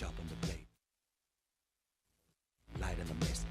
sharpen the blade. Light in the mist.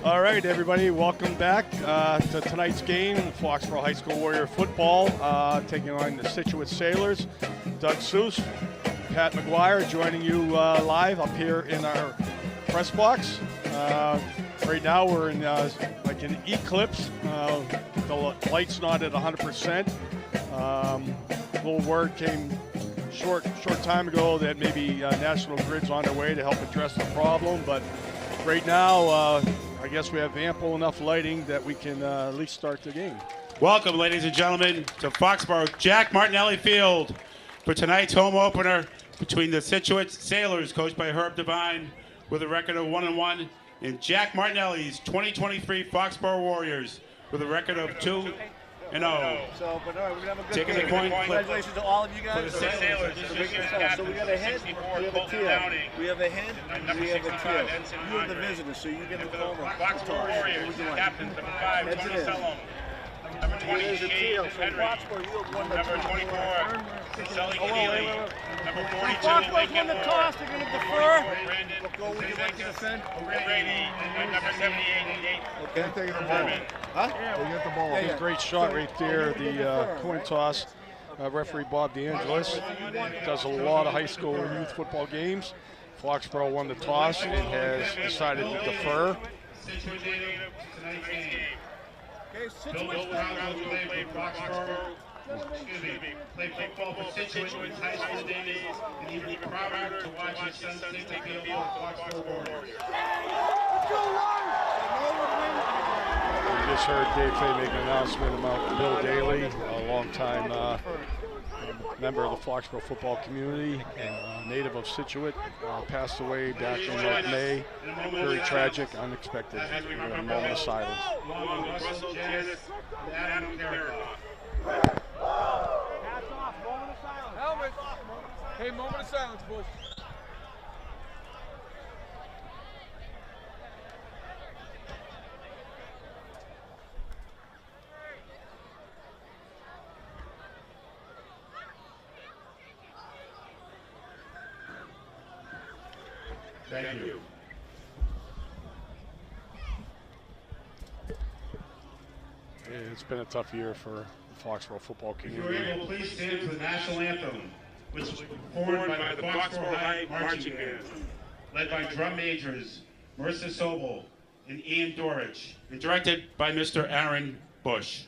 All right, everybody, welcome back to tonight's game. Foxborough High School Warrior football taking on the Scituate Sailors. Doug Seuss, Pat McGuire joining you live up here in our press box. Right now we're in like an eclipse. The light's not at 100%. Little word came short time ago that maybe National Grid's on their way to help address the problem, but right now I guess we have ample enough lighting that we can at least start the game. Welcome, ladies and gentlemen, to Foxborough Jack Martinelli Field for tonight's home opener between the Scituate Sailors, coached by Herb Devine, with a record of 1-1, and Jack Martinelli's 2023 Foxborough Warriors with a record of 2-0. So, but all right, we're gonna have a good Taking game. the coin Congratulations to all of you guys. for the Sailors. So we got a head, we have a tail. We have a head, we have a tail. You are the visitors, so you get the call. Foxborough Warriors, captains, number 5, Heads Tony it is. Sellum. Number There's a 28, tail. So Henry. Foxborough, you have won the Number 24, Sully Keneally. Number 42, Foxborough's won Lincoln the Moore. toss. They're going to defer. Brandon. What goal would you like to defend? Brady. And number 78, Okay. Taking the ball. Huh? They get the ball. Yeah. Great shot right there, the coin toss. Referee Bob DeAngelis does a lot of high school and youth football games. Foxborough won the toss and has decided to defer. Okay, Bill Wilson played Foxborough. Played football for Scituate high school days, and he was proud to watch his son take the field for Foxborough Warriors. We just heard Dave Fay make an announcement about Bill Daly, a longtime member of the Foxborough football community and native of Scituate, passed away back in May. Very tragic, unexpected. We're going to have a moment of silence. Along with Russell Janis and Adam Karakoff. Hats off, moment of silence. Helmet. Hey, moment of silence, boys. Thank you. It's been a tough year for the Foxborough football If you're community. able, please stand for the national anthem, which was performed by the Foxborough High Marching Band, led by drum majors Marissa Sobel and Ian Dorich, and directed by Mr. Aaron Bush.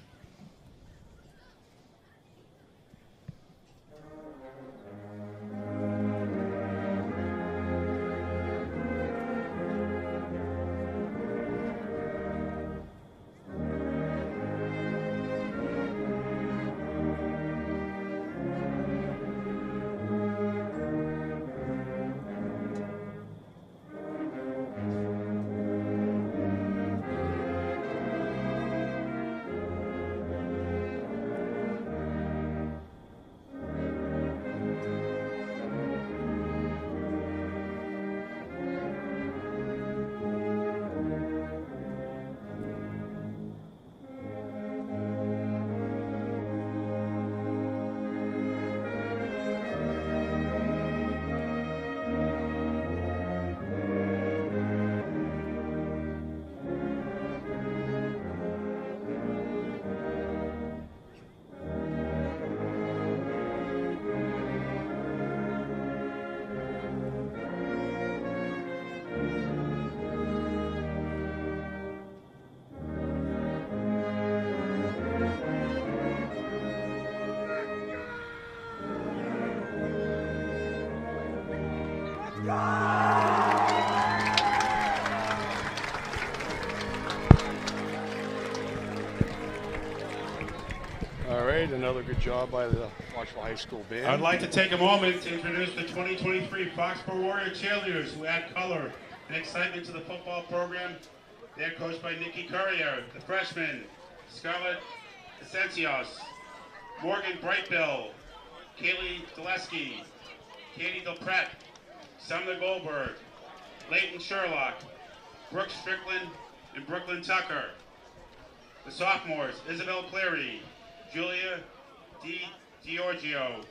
All right, another good job by the Foxborough High School band. I'd like to take a moment to introduce the 2023 Foxborough Warrior Cheerleaders, who add color and excitement to the football program. They're coached by Nikki Courier, the freshman, Scarlett Asencios, Morgan Brightbill, Kaylee Dulesky, Katie Delpret, Sumner Goldberg, Leighton Sherlock, Brooke Strickland, and Brooklyn Tucker. The sophomores, Isabel Cleary, Julia Giorgio,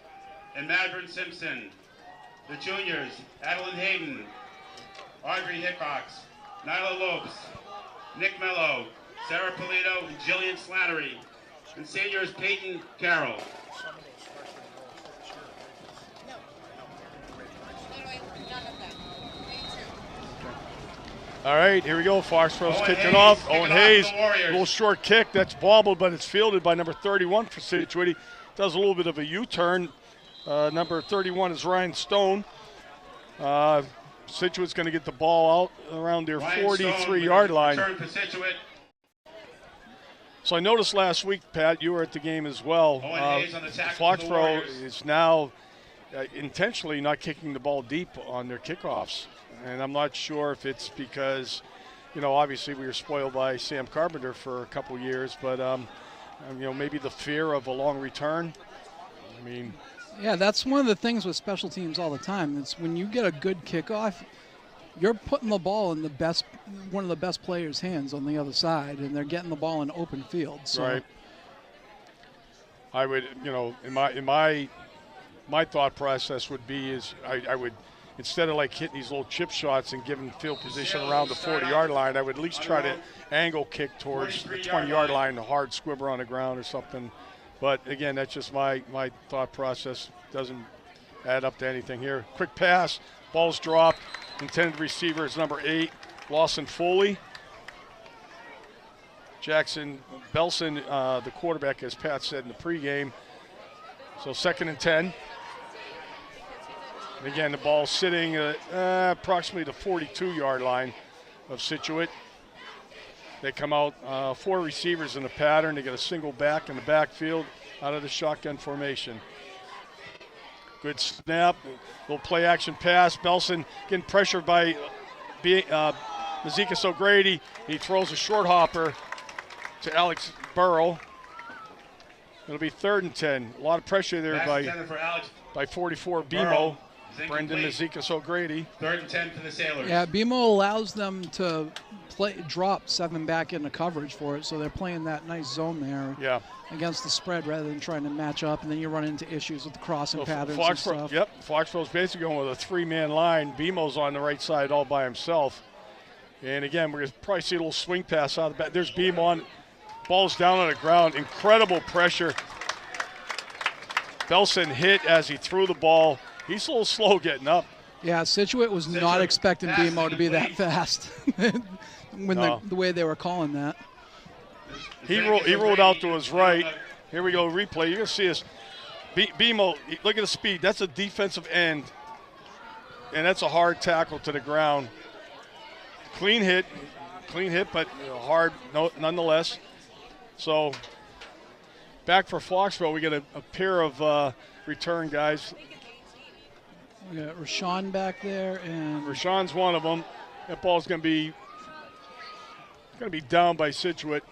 and Madron Simpson. The juniors, Adeline Hayden, Audrey Hickox, Nyla Lopes, Nick Mello, Sarah Polito, and Jillian Slattery. And seniors, Peyton Carroll. All right, here we go. Foxborough's kicking off. Owen Hayes, a little short kick. That's bobbled, but it's fielded by number 31 for Scituate. He does a little bit of a U-turn. Number 31 is Ryan Stone. Scituate's going to get the ball out around their 43-yard line. So I noticed last week, Pat, you were at the game as well. Foxborough is now intentionally not kicking the ball deep on their kickoffs. And I'm not sure if it's because, you know, obviously we were spoiled by Sam Carpenter for a couple years, but, you know, maybe the fear of a long return. I mean, yeah, that's one of the things with special teams all the time. It's when you get a good kickoff, you're putting the ball in one of the best players' hands on the other side, and they're getting the ball in open field. So. Right. I would, you know, in my thought process would be is I would, instead of like hitting these little chip shots and giving field position around the 40-yard line, I would at least try to angle kick towards the 20-yard line, a hard squibber on the ground or something. But again, that's just my thought process. Doesn't add up to anything here. Quick pass, ball's dropped. Intended receiver is number 8, Lawson Foley. Jackson Belson, the quarterback, as Pat said in the pregame. So 2nd and 10. And again, the ball sitting approximately the 42-yard line of Scituate. They come out 4 receivers in the pattern. They get a single back in the backfield out of the shotgun formation. Good snap, little play action pass. Belson getting pressured by Mazekas O'Grady. He throws a short hopper to Alex Burrow. It'll be 3rd and 10. A lot of pressure there by 44 BMO. Brendan Mazekas O'Grady. 3rd and 10 for the Sailors. Yeah, BMO allows them to drop 7 back into coverage for it, so they're playing that nice zone there. Yeah. Against the spread rather than trying to match up, and then you run into issues with the crossing patterns and stuff. Yep, Foxborough's basically going with a 3-man line. BMO's on the right side all by himself. And again, we're going to probably see a little swing pass out of the back. There's BMO on. Ball's down on the ground. Incredible pressure. Belson hit as he threw the ball. He's a little slow getting up. Yeah, Scituate was not expecting BMO to be that fast when the way they were calling that. He rolled out to his right. Here we go, replay. You're going to see us. BMO, look at the speed. That's a defensive end, and that's a hard tackle to the ground. Clean hit, but hard nonetheless. So back for Foxborough, we get a pair of return guys. We got Rashawn back there, and Rashawn's one of them. That ball's going to be down by Scituate.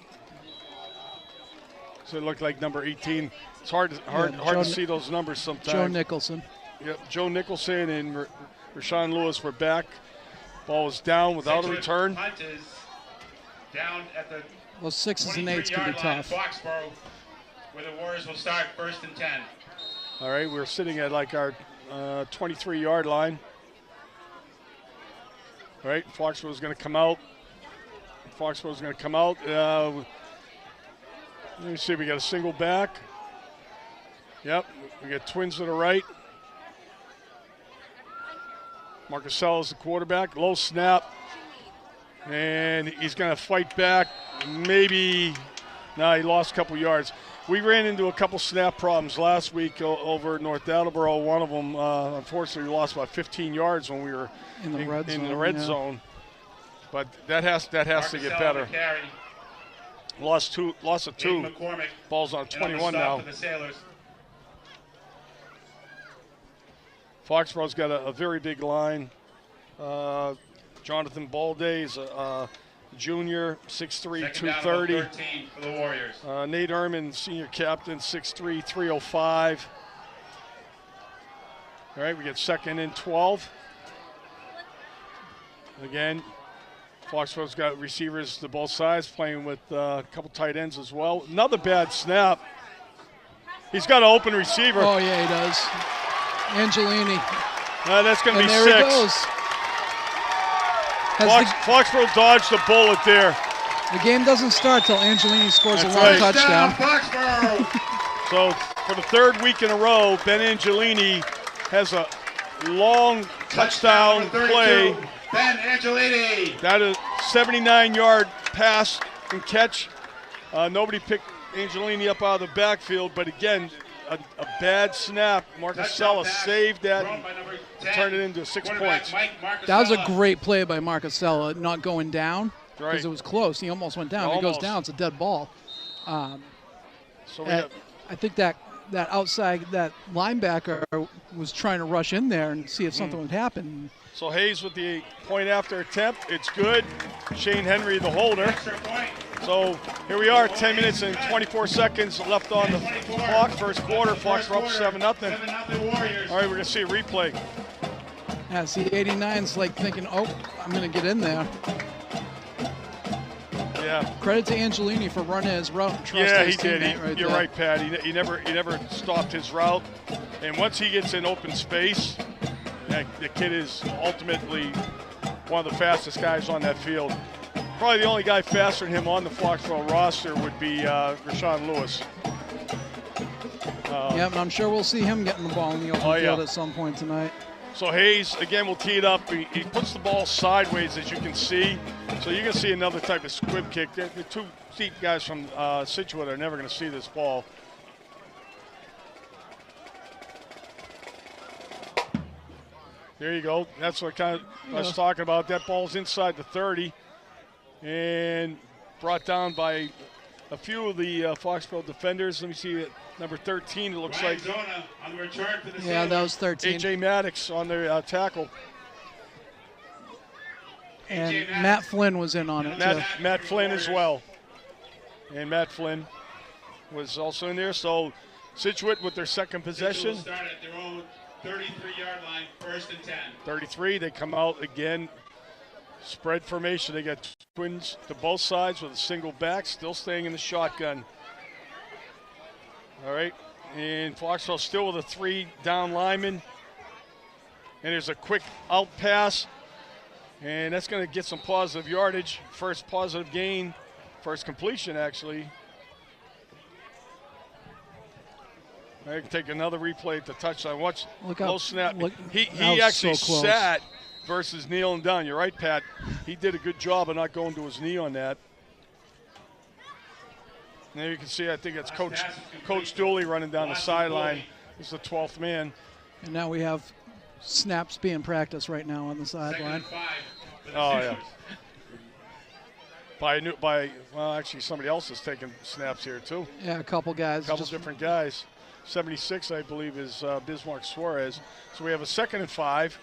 So it looked like number 18. It's hard to see those numbers sometimes. Joe Nicholson. Yep, Joe Nicholson and Rashawn Lewis were back. Ball was down without a return. Punt is down at the 6s and 8s can be tough. Foxborough, where the Warriors will start 1st and 10. All right, we're sitting at like our 23-yard line. All right, Foxborough's going to come out. Let me see, we got a single back. Yep, we got twins to the right. Marcus the quarterback, low snap. And he's going to fight back. Maybe No, he lost a couple yards. We ran into a couple snap problems last week over at North Attleboro. One of them, unfortunately, we lost about 15 yards when we were in the red zone. But that has to get better. Loss of 2. Ball's on 21 now. Foxborough's got a very big line. Jonathan Balday is a junior, 6'3", 230. For the Warriors. Nate Ehrman, senior captain, 6'3", 305. All right, we get 2nd and 12. Again, Foxborough's got receivers to both sides, playing with a couple tight ends as well. Another bad snap. He's got an open receiver. Oh, yeah, he does. Angelini. That's going to be 6. There he goes. Foxborough dodged the bullet there. The game doesn't start till Angelini scores a long right. touchdown. So for the 3rd week in a row, Ben Angelini has a long touchdown play. Ben Angelini. That is 79-yard pass and catch. Nobody picked Angelini up out of the backfield, but again, a bad snap. Marcusella saved that and turned it into 6 points. That was a great play by Marcusella, not going down, because Right. it was close. He almost went down. If he goes down, it's a dead ball. So I think that outside, that linebacker was trying to rush in there and see if something would happen. So Hayes with the point after attempt. It's good. Shane Henry, the holder. So here we are, 10 minutes and 24 seconds left on the clock. First quarter, Foxborough up 7-0. All right, we're going to see a replay. Yeah, see, 89's like thinking, oh, I'm going to get in there. Yeah. Credit to Angelini for running his route and trusting Yeah, his he did. teammate You're there. right, Pat. He never stopped his route. And once he gets in open space, the kid is ultimately one of the fastest guys on that field. Probably the only guy faster than him on the Foxborough roster would be Rashawn Lewis. Yeah, and I'm sure we'll see him getting the ball in the open field at some point tonight. So Hayes, again, will tee it up. He puts the ball sideways, as you can see. So you can see another type of squib kick. The 2 deep guys from Scituate are never going to see this ball. There you go. That's what I was talking about. That ball's inside the 30 and brought down by a few of the Foxborough defenders. Let me see it. Number 13, it looks like. On the return for the Yeah, that was 13. A.J. Maddox on the tackle. And Matt Flynn was in on it, too. Matt Flynn as well. And Matt Flynn was also in there. So Scituate with their second possession. Start at their own 33-yard line, 1st and 10. 33, they come out again. Spread formation. They got twins to both sides with a single back, still staying in the shotgun. All right, and Foxborough still with a 3 down lineman. And there's a quick out pass, and that's going to get some positive yardage. First positive gain, first completion actually. I can take another replay at the touchline. Watch low snap. He actually so sat versus kneeling down. You're right, Pat. He did a good job of not going to his knee on that. There you can see, I think it's Coach Dooley running down the sideline. He's the 12th man. And now we have snaps being practiced right now on the sideline. Oh, yeah. Well, actually, somebody else is taking snaps here, too. Yeah, a couple guys. A couple different guys. 76, I believe, is Bismarck Suarez. So we have a 2nd and 5.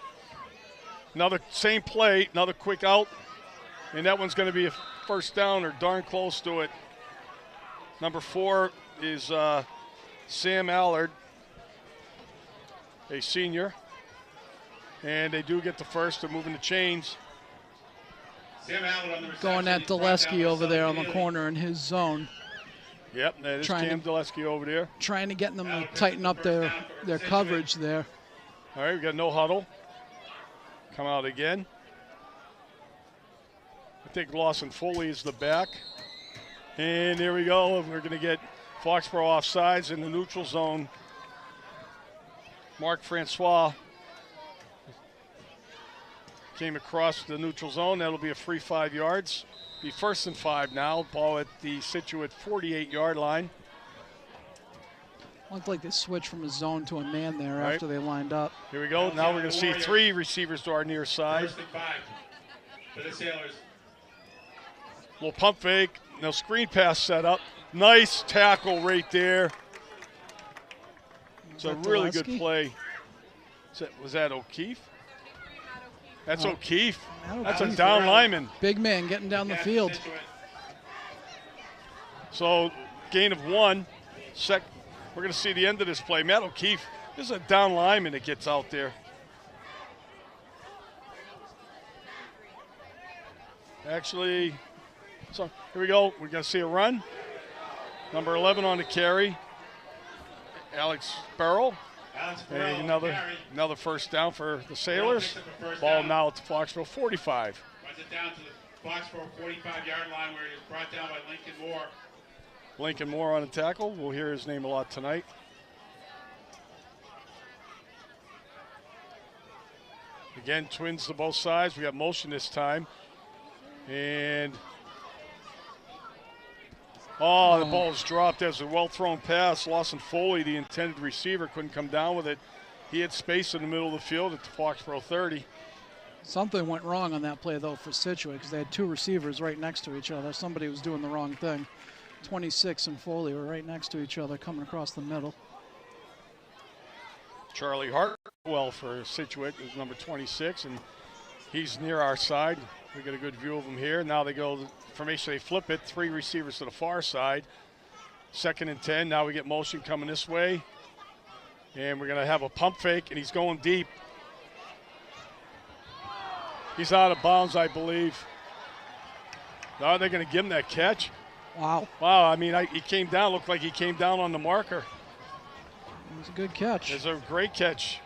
Another same play, another quick out. And that one's going to be a first down or darn close to it. Number 4 is Sam Allard, a senior. And they do get the first. They're moving the chains. Sam Allard on the going at Dulesky over there on the corner in his zone. Yep, that is Cam Dulesky over there. Trying to get them to tighten up their coverage there. All right, we got no huddle. Come out again. I think Lawson Foley is the back. And here we go. We're going to get Foxborough offsides in the neutral zone. Mark Francois came across the neutral zone. That'll be a free 5 yards. Be 1st and 5 now. Ball at the Scituate 48-yard line. Looked like they switched from a zone to a man there Right. after they lined up. Here we go. Now we're going to see 3 receivers to our near side. 1st and 5 for the Sailors. Little pump fake. No screen pass set up. Nice tackle right there. It's a really good play. Was that O'Keefe? That's O'Keefe. That's a down lineman. Big man getting down the field. So gain of 1. We're going to see the end of this play. Matt O'Keefe, this is a down lineman that gets out there. Actually, so here we go. We're going to see a run. Number 11 on the carry. Alex Burrell. And another first down for the Sailors. Ball now at the Foxborough 45. Runs it down to the Foxboro 45-yard line where he was brought down by Lincoln Moore. Lincoln Moore on the tackle. We'll hear his name a lot tonight. Again, twins to both sides. We got motion this time. And the ball's dropped. As a well-thrown pass. Lawson Foley, the intended receiver, couldn't come down with it. He had space in the middle of the field at the Foxborough 30. Something went wrong on that play, though, for Scituate because they had 2 receivers right next to each other. Somebody was doing the wrong thing. 26 and Foley were right next to each other coming across the middle. Charlie Hartwell for Scituate is number 26, and he's near our side. We get a good view of him here. Now they go formation, they flip it. 3 receivers to the far side. 2nd and 10. Now we get motion coming this way. And we're going to have a pump fake, and he's going deep. He's out of bounds, I believe. Now they're going to give him that catch. Wow. Wow, I mean, he came down, looked like he came down on the marker. It was a good catch. It's a great catch.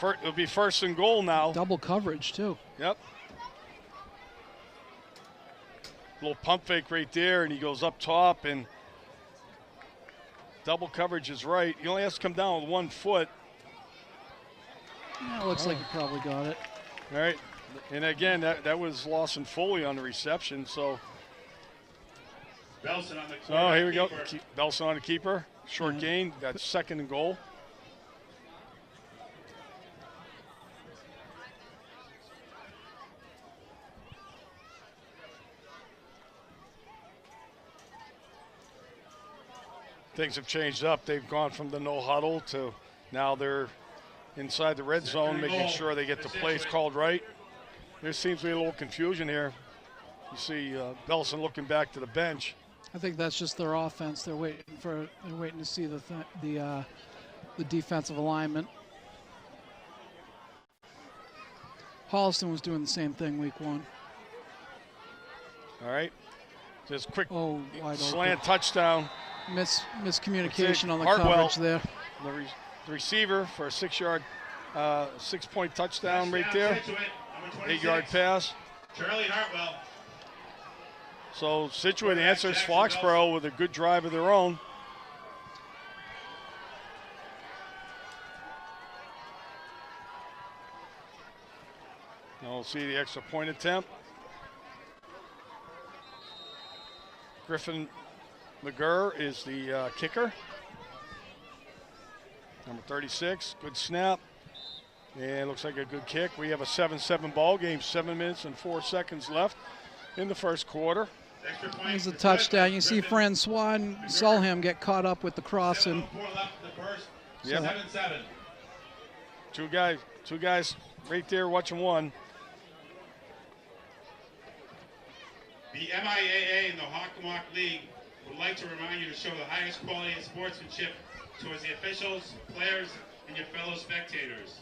It'll be 1st and goal now. Double coverage, too. Yep. Little pump fake right there, and he goes up top, and double coverage is right. He only has to come down with 1 foot. Yeah, it looks like he probably got it. All right. And again, that was Lawson Foley on the reception, so. Belson on the So here we go. Belson on the keeper. Short gain. That's 2nd and goal. Things have changed up. They've gone from the no huddle to now they're inside the red zone, making sure they get the plays called right. There seems to be a little confusion here. You see Belson looking back to the bench. I think that's just their offense. They're waiting to see the defensive alignment. Holliston was doing the same thing week 1. All right. Just quick wide slant open. Touchdown. Miscommunication on the Hartwell, coverage there. The receiver for a 6-yard, 6-point touchdown right there. 8-yard pass. Charlie Hartwell. So Scituate answers Foxborough with a good drive of their own. Now we'll see the extra point attempt. Griffin McGurr is the kicker. Number 36, good snap. And looks like a good kick. We have a 7-7 ball game, 7 minutes and 4 seconds left in the first quarter. There's a touchdown. You see Francois and Solheim get caught up with the crossing. Yep. 7-7. Two guys right there watching one. The MIAA and the Hockomock League would like to remind you to show the highest quality of sportsmanship towards the officials, players, and your fellow spectators.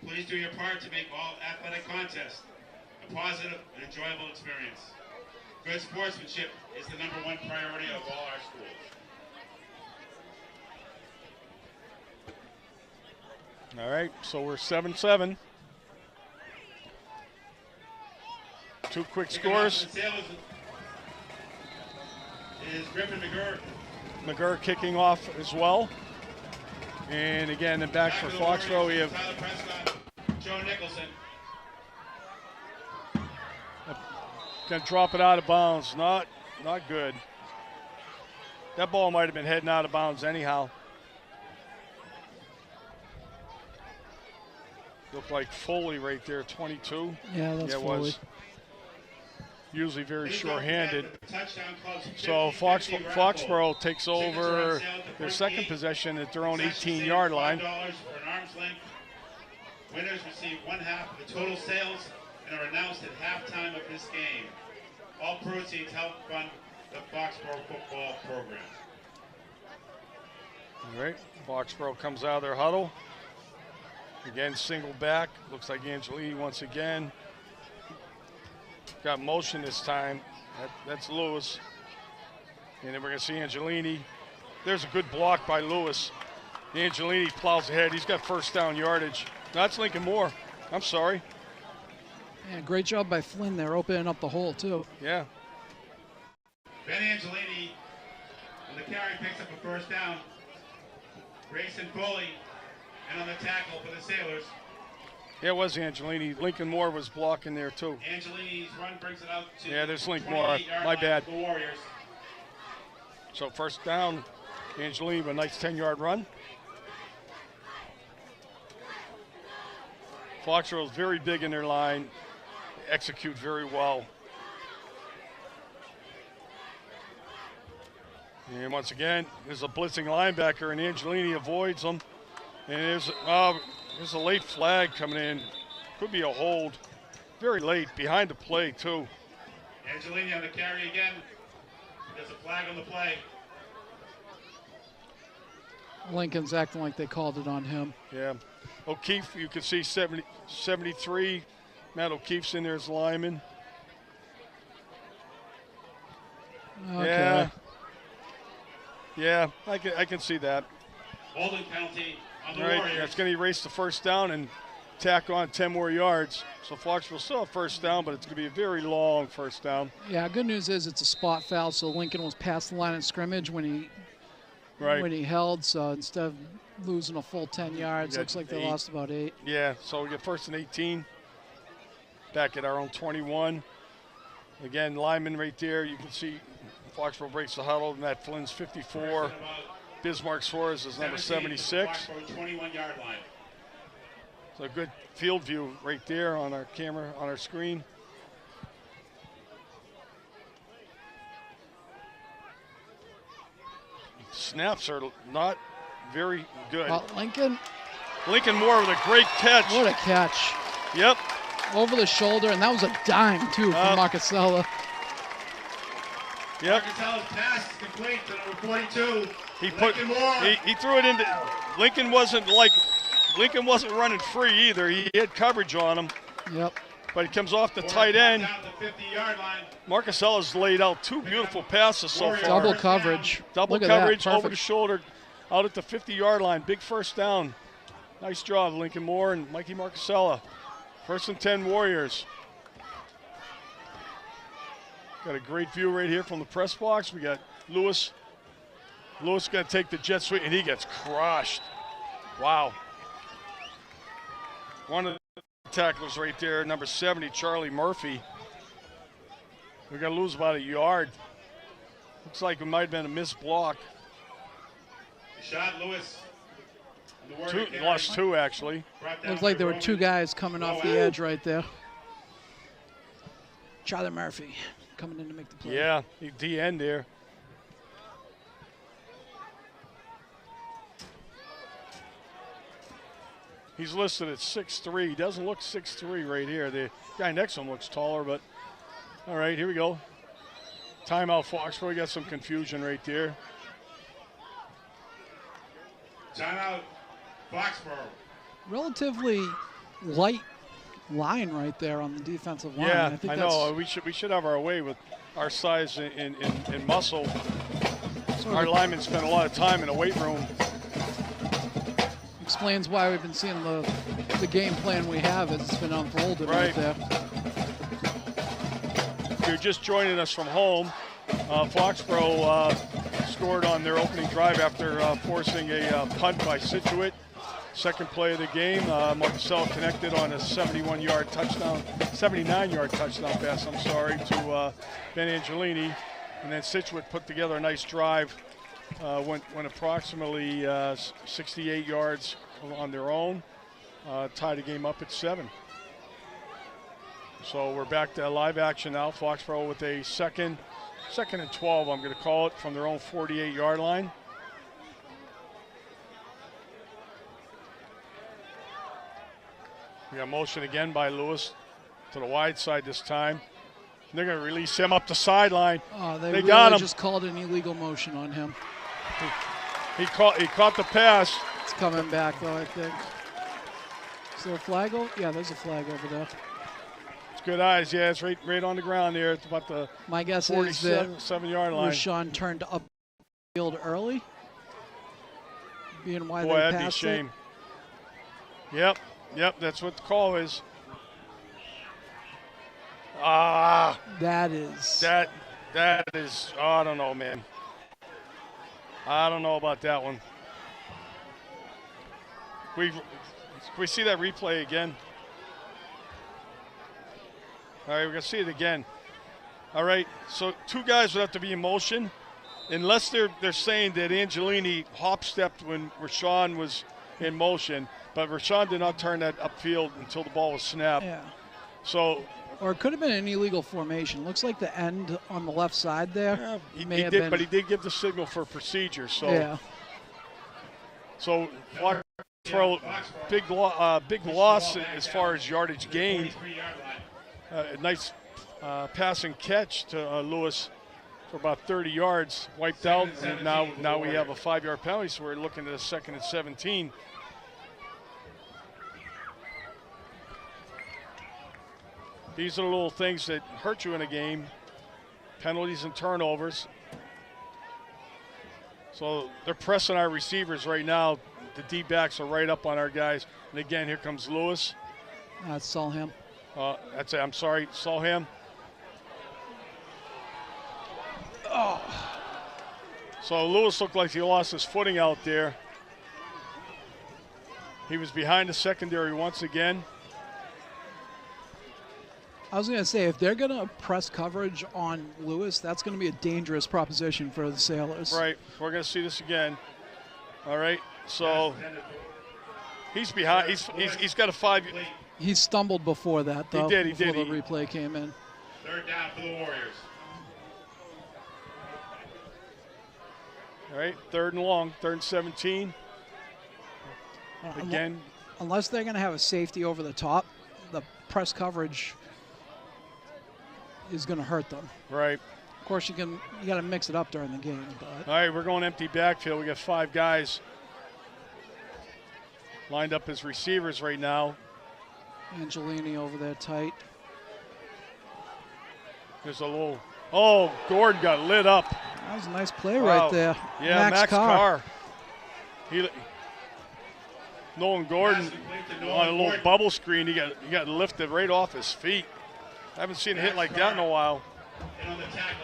Please do your part to make all athletic contests a positive and enjoyable experience. Good sportsmanship is the #1 priority of all our schools. All right, so we're 7-7. 2 quick scores. Is Griffin McGurr. McGurr kicking off as well. And again, then back for Foxborough, we have Tyler Prescott, Joe Nicholson. Gonna drop it out of bounds. Not good. That ball might have been heading out of bounds anyhow. Looked like Foley right there, 22. Yeah, that's Foley. Was. Usually very sure-handed. So Foxborough takes over their second possession at their own 18-yard line. Winners receive 1/2 of the total sales and are announced at halftime of this game. All proceeds help fund the Foxborough football program. All right, Foxborough comes out of their huddle. Again, single back. Looks like Angelini once again. Got motion this time. That's Lewis. And then we're going to see Angelini. There's a good block by Lewis. Angelini plows ahead. He's got first down yardage. No, that's Lincoln Moore. I'm sorry. Yeah, great job by Flynn there, opening up the hole, too. Yeah. Ben Angelini on the carry picks up a first down. Grayson Foley, and on the tackle for the Sailors. Yeah, it was Angelini. Lincoln Moore was blocking there, too. Angelini's run brings it out to there's Lincoln Moore. My bad. The Warriors. So first down, Angelini with a nice 10-yard run. Foxborough is very big in their line. They execute very well. And once again, there's a blitzing linebacker, and Angelini avoids him. And there's a late flag coming in. Could be a hold. Very late, behind the play, too. Angelini on the carry again. There's a flag on the play. Lincoln's acting like they called it on him. Yeah. O'Keefe, you can see 73. Matt O'Keefe's in there as lineman. Okay. Yeah, I can see that. Holding penalty on the All right, Warriors. that's going to erase the first down and tack on 10 more yards. So Foxborough still have first down, but it's going to be a very long first down. Yeah, good news is it's a spot foul, so Lincoln was past the line of scrimmage when he held. So instead of losing a full 10 yards, looks like they lost about 8. Yeah, so we get first and 18. Back at our own 21. Again, lineman right there. You can see Foxborough breaks the huddle. Matt Flynn's 54. Bismarck Suarez is number 76. 21-yard line. So a good field view right there on our camera, on our screen. Snaps are not very good. Lincoln Moore with a great catch. What a catch. Yep. Over the shoulder, and that was a dime, too, from Marcasella. Yep. Marcasella's pass is complete to number 42. He threw it into Lincoln wasn't running free either. He had coverage on him. Yep. But he comes off the tight end. Down the 50-yard line. Marcasella's laid out 2 beautiful passes so far. Double coverage. Double coverage over the shoulder, out at the 50-yard line. Big first down. Nice job, Lincoln Moore and Mikey Marcasella. First and 10 Warriors. Got a great view right here from the press box. We got Lewis. Lewis got to take the jet sweep, and he gets crushed. Wow. One of the tacklers right there, number 70, Charlie Murphy. We're going to lose about a yard. Looks like it might have been a missed block. Shot Lewis. Lost 2, actually. Looks like there were 2 guys coming off the edge right there. Charlie Murphy coming in to make the play. Yeah, the end there. He's listed at 6'3". He doesn't look 6'3" right here. The guy next to him looks taller, but all right, here we go. Timeout, Foxborough. We got some confusion right there. Timeout, Foxborough. Relatively light line right there on the defensive line. Yeah, I know. We should have our way with our size and muscle. Our linemen spend a lot of time in a weight room. Explains why we've been seeing the game plan we have as it's been unfolded right there. If you're just joining us from home, Foxborough scored on their opening drive after forcing a punt by Scituate. Second play of the game, Marcel connected on a 79-yard touchdown pass, to Ben Angelini. And then Scituate put together a nice drive, went approximately 68 yards on their own, tied the game up at 7. So we're back to live action now. Foxborough with a second and 12, I'm going to call it, from their own 48-yard line. We got motion again by Lewis to the wide side this time. They're going to release him up the sideline. Oh, they really got him. Just called an illegal motion on him. He caught the pass. It's coming back, though, I think. Is there a flag over? Yeah, there's a flag over there. It's good eyes. Yeah, it's right on the ground there. It's about the My guess is that 47-yard line. Rashawn turned up field early, being why Boy, they that'd be a passed shame. it. Yep, that's what the call is. That is. Oh, I don't know, man. I don't know about that one. We see that replay again. All right, we're going to see it again. All right, so two guys would have to be in motion, unless they're saying that Angelini hop-stepped when Rashawn was in motion, but Rashawn did not turn that upfield until the ball was snapped. Yeah. So, or it could have been an illegal formation. Looks like the end on the left side there. yeah, he may have did, been. but he did give the signal for procedure. So, yeah. So Foxborough, big loss as far as yardage gained. A nice pass and catch to Lewis for about 30 yards, wiped out. And now we have a 5-yard penalty, so we're looking at a 2nd and 17. These are the little things that hurt you in a game, penalties and turnovers. So they're pressing our receivers right now. The D-backs are right up on our guys. And again, here comes Lewis. That's Solham. That's it. I'm sorry, Solham. Oh. So Lewis looked like he lost his footing out there. He was behind the secondary once again. I was going to say, if they're going to press coverage on Lewis, that's going to be a dangerous proposition for the Sailors. Right. We're going to see this again. All right. So he's behind. He's got a 5. He stumbled before that, though. He did. Before the replay came in. 3rd down for the Warriors. All right. 3rd and long. 3rd and 17. Again. Unless they're going to have a safety over the top, the press coverage is going to hurt them. Right. Of course, you got to mix it up during the game. But. All right, we're going empty backfield. We got 5 guys lined up as receivers right now. Angelini over there tight. There's a little. Oh, Gordon got lit up. That was a nice play right there. Yeah, Max Carr. Nolan Gordon on a little bubble screen. He got lifted right off his feet. I haven't seen a hit like that in a while.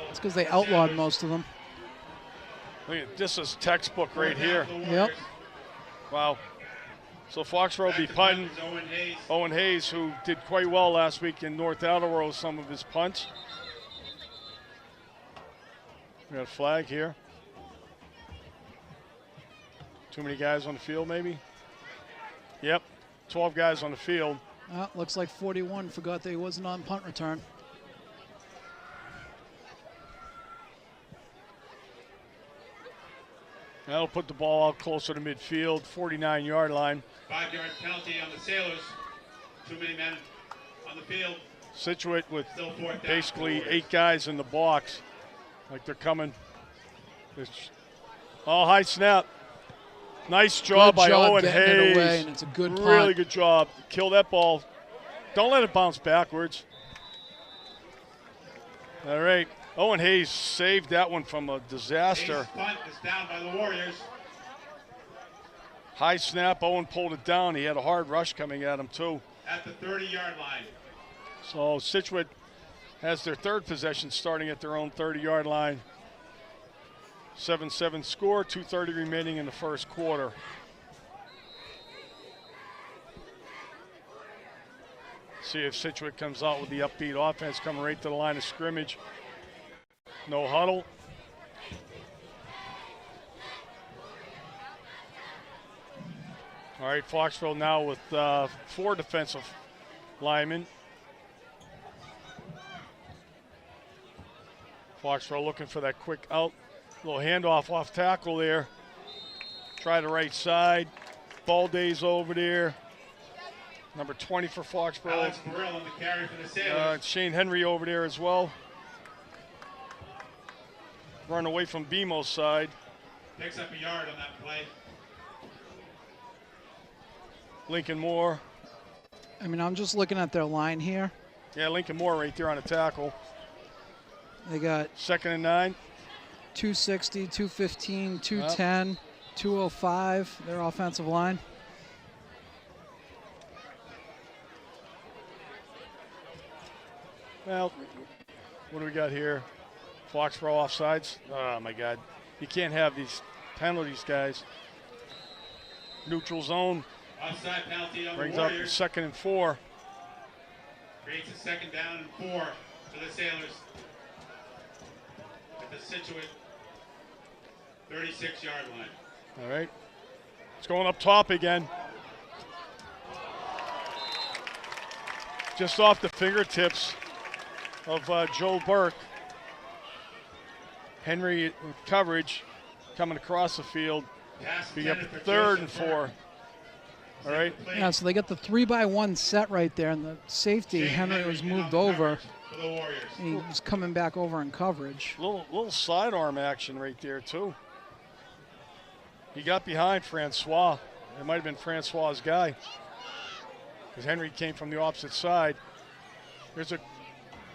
It's because they outlawed most of them. Look at this is textbook right here. Yep. Wow. So Foxborough will be punting. Owen Hayes, who did quite well last week in North Attleboro, some of his punts. We got a flag here. Too many guys on the field, maybe? Yep, 12 guys on the field. Looks like 41 forgot that he wasn't on punt return. That'll put the ball out closer to midfield, 49-yard line. 5-yard penalty on the Sailors. Too many men on the field. Scituate with basically 8 guys in the box, like they're coming. Oh, high snap. Nice job by Owen Hayes. Away, and it's a good punt. Really good job. Kill that ball. Don't let it bounce backwards. All right. Owen Hayes saved that one from a disaster. Hayes' punt is down by the Warriors. High snap. Owen pulled it down. He had a hard rush coming at him, too. At the 30-yard line. So Scituate has their 3rd possession starting at their own 30-yard line. 7-7 score, 2:30 remaining in the first quarter. See if Scituate comes out with the upbeat offense coming right to the line of scrimmage. No huddle. All right, Foxborough now with 4 defensive linemen. Foxborough looking for that quick out. Little handoff off tackle there. Try the right side. Balday's over there. Number 20 for Foxborough. Alex Burrell on the carry for the Sailors. Shane Henry over there as well. Run away from BMO's side. Picks up a yard on that play. Lincoln Moore. I mean, I'm just looking at their line here. Yeah, Lincoln Moore right there on a tackle. They got 2nd and 9. 260, 215, 210, 205, their offensive line. Well, what do we got here? Foxborough offsides. Oh, my God. You can't have these penalties, guys. Neutral zone. Offside penalty on Brings the up Warriors. 2nd and 4. Creates a 2nd down and 4 for the Sailors. At the Scituate 36-yard line. All right. It's going up top again. Just off the fingertips of Joe Burke. Henry in coverage coming across the field. Pass Be up intended for 3rd and Joseph 4. Burke. All right. Yeah, so they got the 3-by-1 set right there, and the safety, Shane Henry, was in moved on over. coverage for the Warriors. He was coming back over in coverage. Little sidearm action right there, too. He got behind Francois. It might have been Francois' guy, because Henry came from the opposite side. There's a,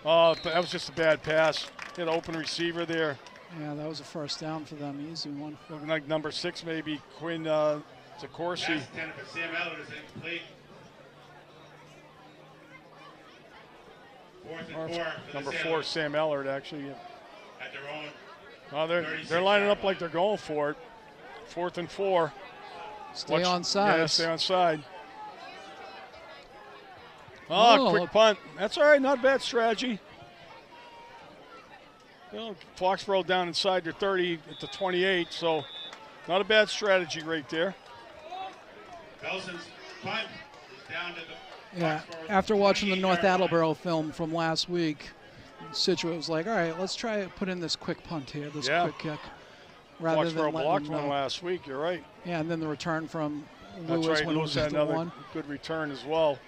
that was just a bad pass. Hit an open receiver there. Yeah, that was a first down for them, easy one. Looking like number 6, maybe Quinn Zacorsi. Pass intended for Sam Ellard is incomplete. 4th and 4 for Number the 4, Sailors Sam Ellard, actually. Yeah. at their own. Well, they're 36 lining yard up like line. they're going for it. 4th and 4. Stay on side. Yeah, stay on side. Oh, Oh. quick punt. That's all right. Not a bad strategy. You know, Foxborough down inside their 30 at the 28, so not a bad strategy right there. Belson's punt is down to the Yeah, Foxborough after watching the North 28-yard line. Attleboro film from last week, Scituate was like, all right, let's try to put in this quick punt here, this Yeah. quick kick. Rather than Foxborough letting blocked them one know. last week. You're right. Yeah, and then the return from That's Lewis right. when it Lewis was had just a another one. good return as well.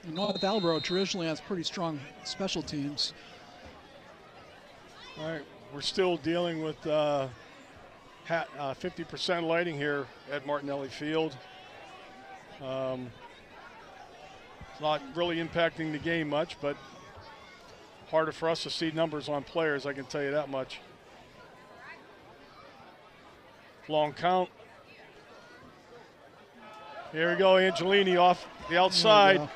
And North Attleboro traditionally has pretty strong special teams. All right, we're still dealing with 50% lighting here at Martinelli Field. It's not really impacting the game much, but harder for us to see numbers on players, I can tell you that much. Long count. Here we go, Angelini off the outside. go.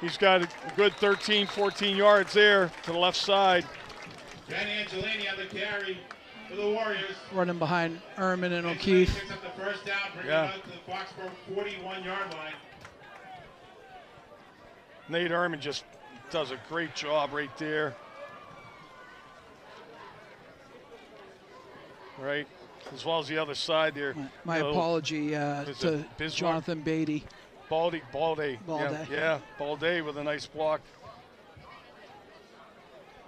He's got a good 13, 14 yards there to the left side. Ben Angelini on the carry for the Warriors. Running behind Ehrman and Angelini O'Keefe. picks up the first down, bringing Yeah. it out to the Foxborough 41-yard line. Nate Ehrman just does a great job right there. Right, as well as the other side there. My You know, apology is to it Bismarck? Jonathan Beatty. Baldy. Balday. Yeah, Balday with a nice block.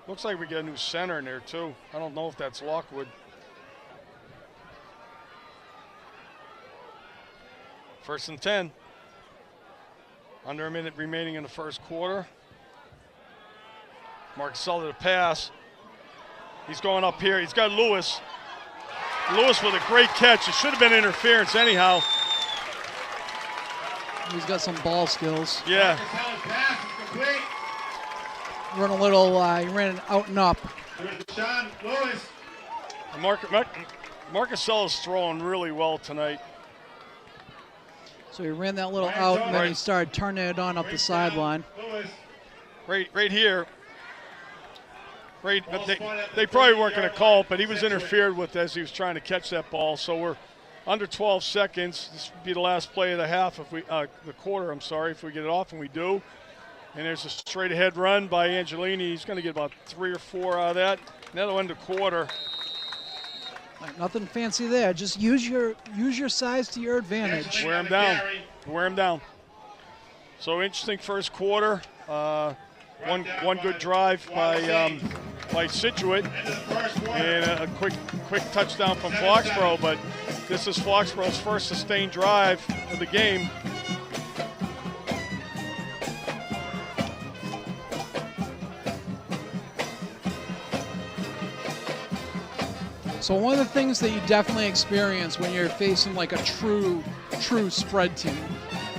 Looks like we get a new center in there too. I don't know if that's Lockwood. First and 10. Under a minute remaining in the first quarter. Marcusella to pass. He's going up here. He's got Lewis. Lewis with a great catch. It should have been interference anyhow. He's got some ball skills. Yeah. Marcus pass is complete. Run a little, he ran out and up. To Sean Lewis. Marcusella's throwing really well tonight. So he ran that little Ryan out, and then he Right. started turning it on up the Brings sideline. down Lewis. Right here. Right, Ball they spotted at the probably weren't going 30-yard to call line. it, but he was Scituate. interfered with as he was trying to catch that ball. So we're under 12 seconds. This would be the last play of the half, if we the quarter, I'm sorry, if we get it off, and we do. And there's a straight ahead run by Angelini. He's going to get about 3 or 4 out of that. And that'll end the quarter. Nothing fancy there. Just use your size to your advantage. Wear him down. Wear him down. So interesting first quarter. One good drive by Scituate, and a quick touchdown from Foxborough. But this is Foxborough's first sustained drive of the game. So one of the things that you definitely experience when you're facing like a true spread team,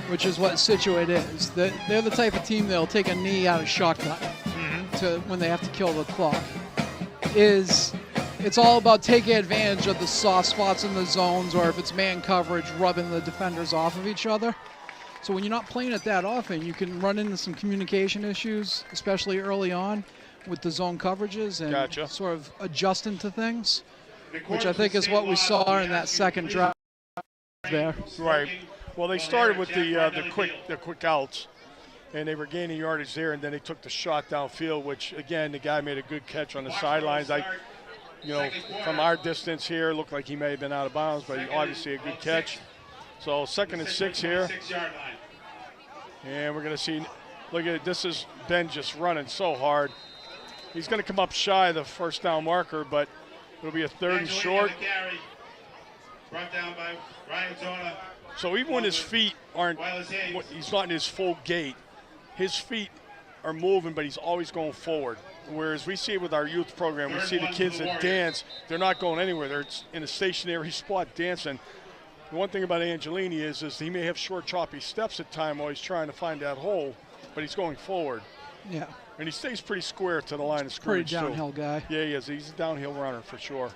which is what Scituate is, that they're the type of team that'll take a knee out of shotgun to when they have to kill the clock. It's all about taking advantage of the soft spots in the zones, or if it's man coverage, rubbing the defenders off of each other. So when you're not playing it that often, you can run into some communication issues, especially early on with the zone coverages and sort of adjusting to things, which I think is what we saw in that second drive there. Right. Well, they started with the quick outs, and they were gaining yardage there, and then they took the shot downfield, which again the guy made a good catch on the sidelines. From our distance here, looked like he may have been out of bounds, but obviously a good catch. So 2nd and 6 here, and we're going to see. Look at it. This is Ben just running so hard. He's going to come up shy of the first down marker, but it'll be a 3rd and short. Brought down by Ryan Zona. So even when his feet aren't, he's not in his full gait, his feet are moving, but he's always going forward. Whereas we see it with our youth program, we see the kids that dance, they're not going anywhere. They're in a stationary spot dancing. The one thing about Angelini is he may have short, choppy steps at time while he's trying to find that hole, but he's going forward. Yeah. And he stays pretty square to the line of scrimmage. Pretty downhill guy. Yeah, he is. He's a downhill runner for sure.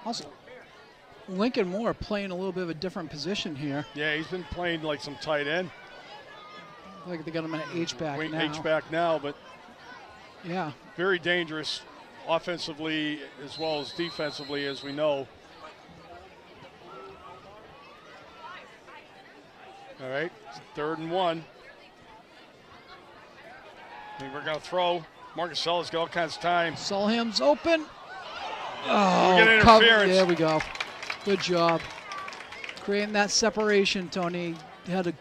Also, Lincoln Moore playing a little bit of a different position here. Yeah, he's been playing like some tight end. I think they got him in an H-back now. H-back now, but yeah, very dangerous offensively as well as defensively, as we know. All right, 3rd and 1. And we're going to throw. Marcus Sellers got all kinds of time. Solheim's open. Oh, we get interference. There we go. Good job. Creating that separation, Tony. You had to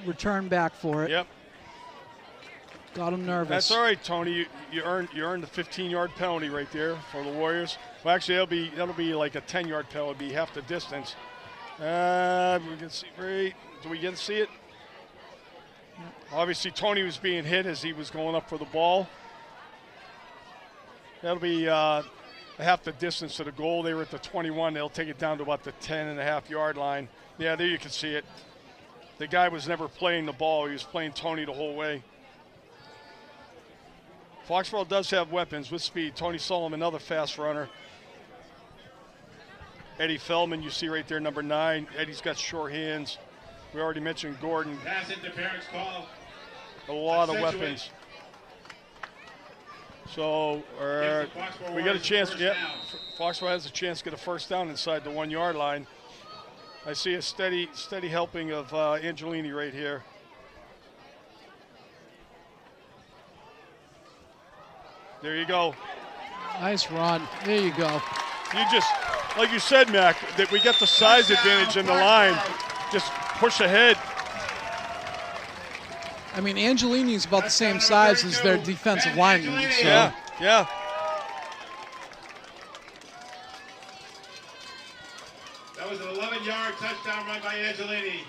return back for it. Yep. Got him nervous. That's all right, Tony. You earned the 15-yard penalty right there for the Warriors. Well, actually, that'll be like a 10-yard penalty, be half the distance. We can see. Right? Do we get to see it? Yep. Obviously, Tony was being hit as he was going up for the ball. That'll be half the distance to the goal. They were at the 21. They'll take it down to about the 10.5-yard line. Yeah, there you can see it. The guy was never playing the ball. He was playing Tony the whole way. Foxborough does have weapons with speed. Tony Solomon, another fast runner. Eddie Feldman, you see right there, number 9. Eddie's got short hands. We already mentioned Gordon. Pass interference call. A lot of weapons. So we got a chance. Yeah, Foxborough has a chance to get a first down inside the 1-yard line. I see a steady helping of Angelini right here. There you go. Nice run. There you go. You just, like you said, Mac, that we get the size advantage in the line. Just push ahead. I mean, Angelini's about the same size as their defensive lineman. So. Yeah. That was an 11-yard touchdown run by Angelini.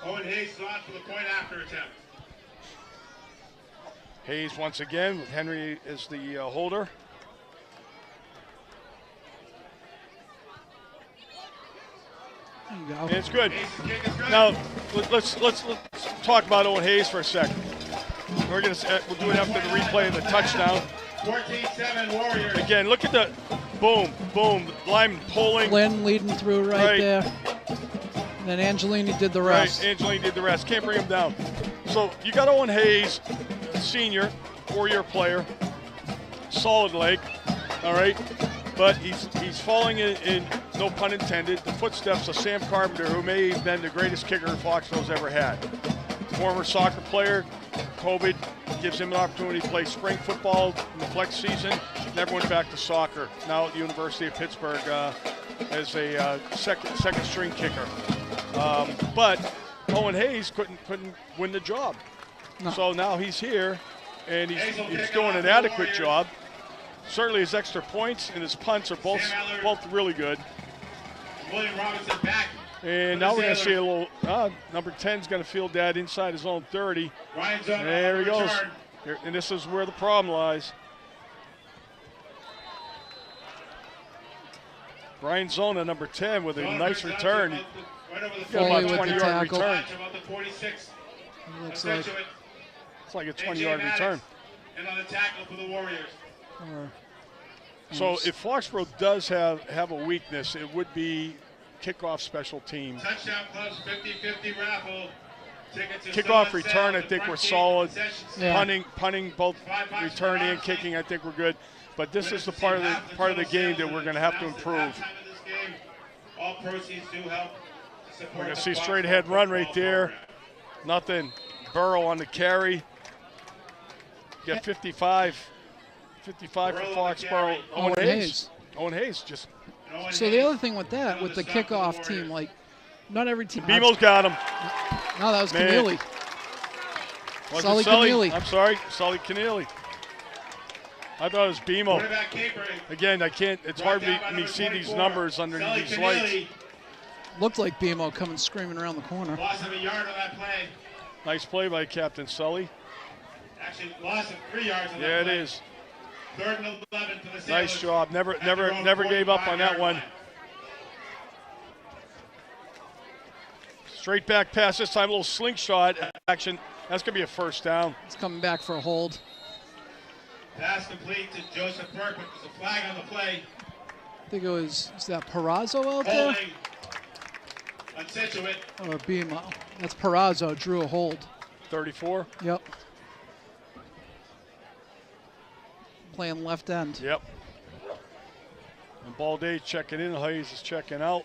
Owen Hayes slot for the point after attempt. Hayes once again with Henry as the holder. There you go. And it's good. Now let's talk about Owen Hayes for a second. We'll do it after the replay of the touchdown. 14-7 Warriors. Again, look at the boom, lineman pulling. Flynn leading through right there. And then Angelini did the rest. Right, Angelini did the rest. Can't bring him down. So you got Owen Hayes, senior, 4-year player, solid leg, all right? But he's falling in, no pun intended, the footsteps of Sam Carpenter, who may have been the greatest kicker Foxborough's ever had. Former soccer player, COVID gives him an opportunity to play spring football in the flex season. Never went back to soccer. Now at the University of Pittsburgh as a second string kicker. But Owen Hayes couldn't win the job. No. So now he's here, and he's doing an adequate job. Certainly his extra points and his punts are both really good. William Robinson back. And now we're going to see a little, number 10 is going to field that inside his own 30. There he goes. Here, and this is where the problem lies. Brian Zona, number 10, with a nice return. Got about a 20-yard return. Looks like it's like a 20-yard return. And on the tackle for the Warriors. So if Foxborough does have a weakness, it would be kickoff special team. Touchdown clubs 50-50 raffle. Kickoff return, I think we're solid. Yeah. Punting, both return and kicking, I think we're good. But this is the part of the game that we're going to have to improve. All proceeds do help. We're going to see straight ahead run right there. Nothing. Burrow on the carry. You got 55 for Foxborough. Owen Hayes. Owen Hayes just. So the other thing with that, with the kickoff team, like not every team. BMO's got him. No, that was Keneally. Sully Keneally. I'm sorry, Sully Keneally. I thought it was BMO. Again, I can't. It's hard for me to see these numbers underneath these lights. Looked like BMO coming screaming around the corner. Lost him a yard on that play. Nice play by Captain Sully. Actually, lost him 3 yards on that play. play. Yeah, it is. 3rd and 11 for the Sailors. Nice job. Never gave up on that one. Straight back pass this time, a little slingshot action. That's going to be a first down. It's coming back for a hold. Pass complete to Joseph Burke, but there's a flag on the play. I think it was, is that Perazzo out there? Holding on Scituate. Or BMO. That's Perazzo, drew a hold. 34? Yep. Playing left end. Yep. And Balday checking in, Hayes is checking out.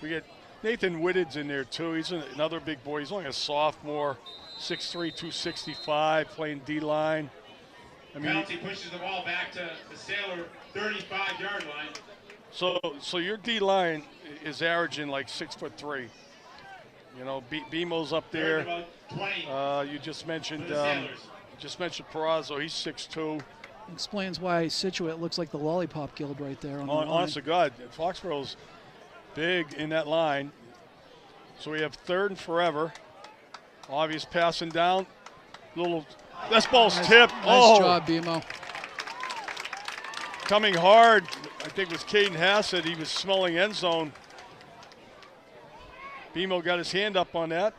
We get Nathan Whitted's in there too. He's another big boy. He's only a sophomore, 6'3", 265, playing D-line. I mean, penalty pushes the ball back to the Sailor 35-yard line. So your D-line is averaging like 6'3". You know, BMO's up there. You just mentioned Perazzo. He's 6'2". Explains why Scituate looks like the lollipop guild right there. On the honest to God, Foxborough's big in that line. So we have 3rd and forever. Obvious passing down. This ball's tipped. Nice job, BMO. Coming hard. I think it was Caden Hassett. He was smelling end zone. BMO got his hand up on that.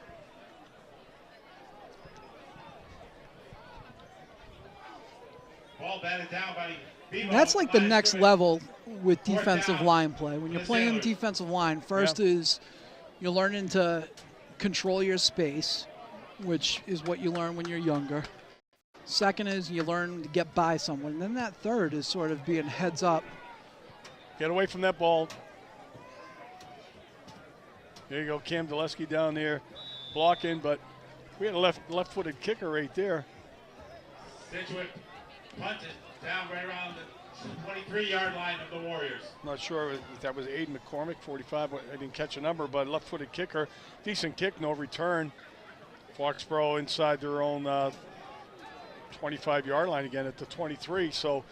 Ball batted down by BMO. That's like the next level with defensive line play. When you're playing defensive line, first is you're learning to control your space, which is what you learn when you're younger. Second is you learn to get by someone. And then that third is sort of being heads up. Get away from that ball. There you go, Cam Dulesky down there blocking, but we had a left-footed kicker right there. Scituate punted down right around the 23-yard line of the Warriors. Not sure if that was Aiden McCormick, 45. I didn't catch a number, but left-footed kicker. Decent kick, no return. Foxborough inside their own 25-yard line again at the 23. So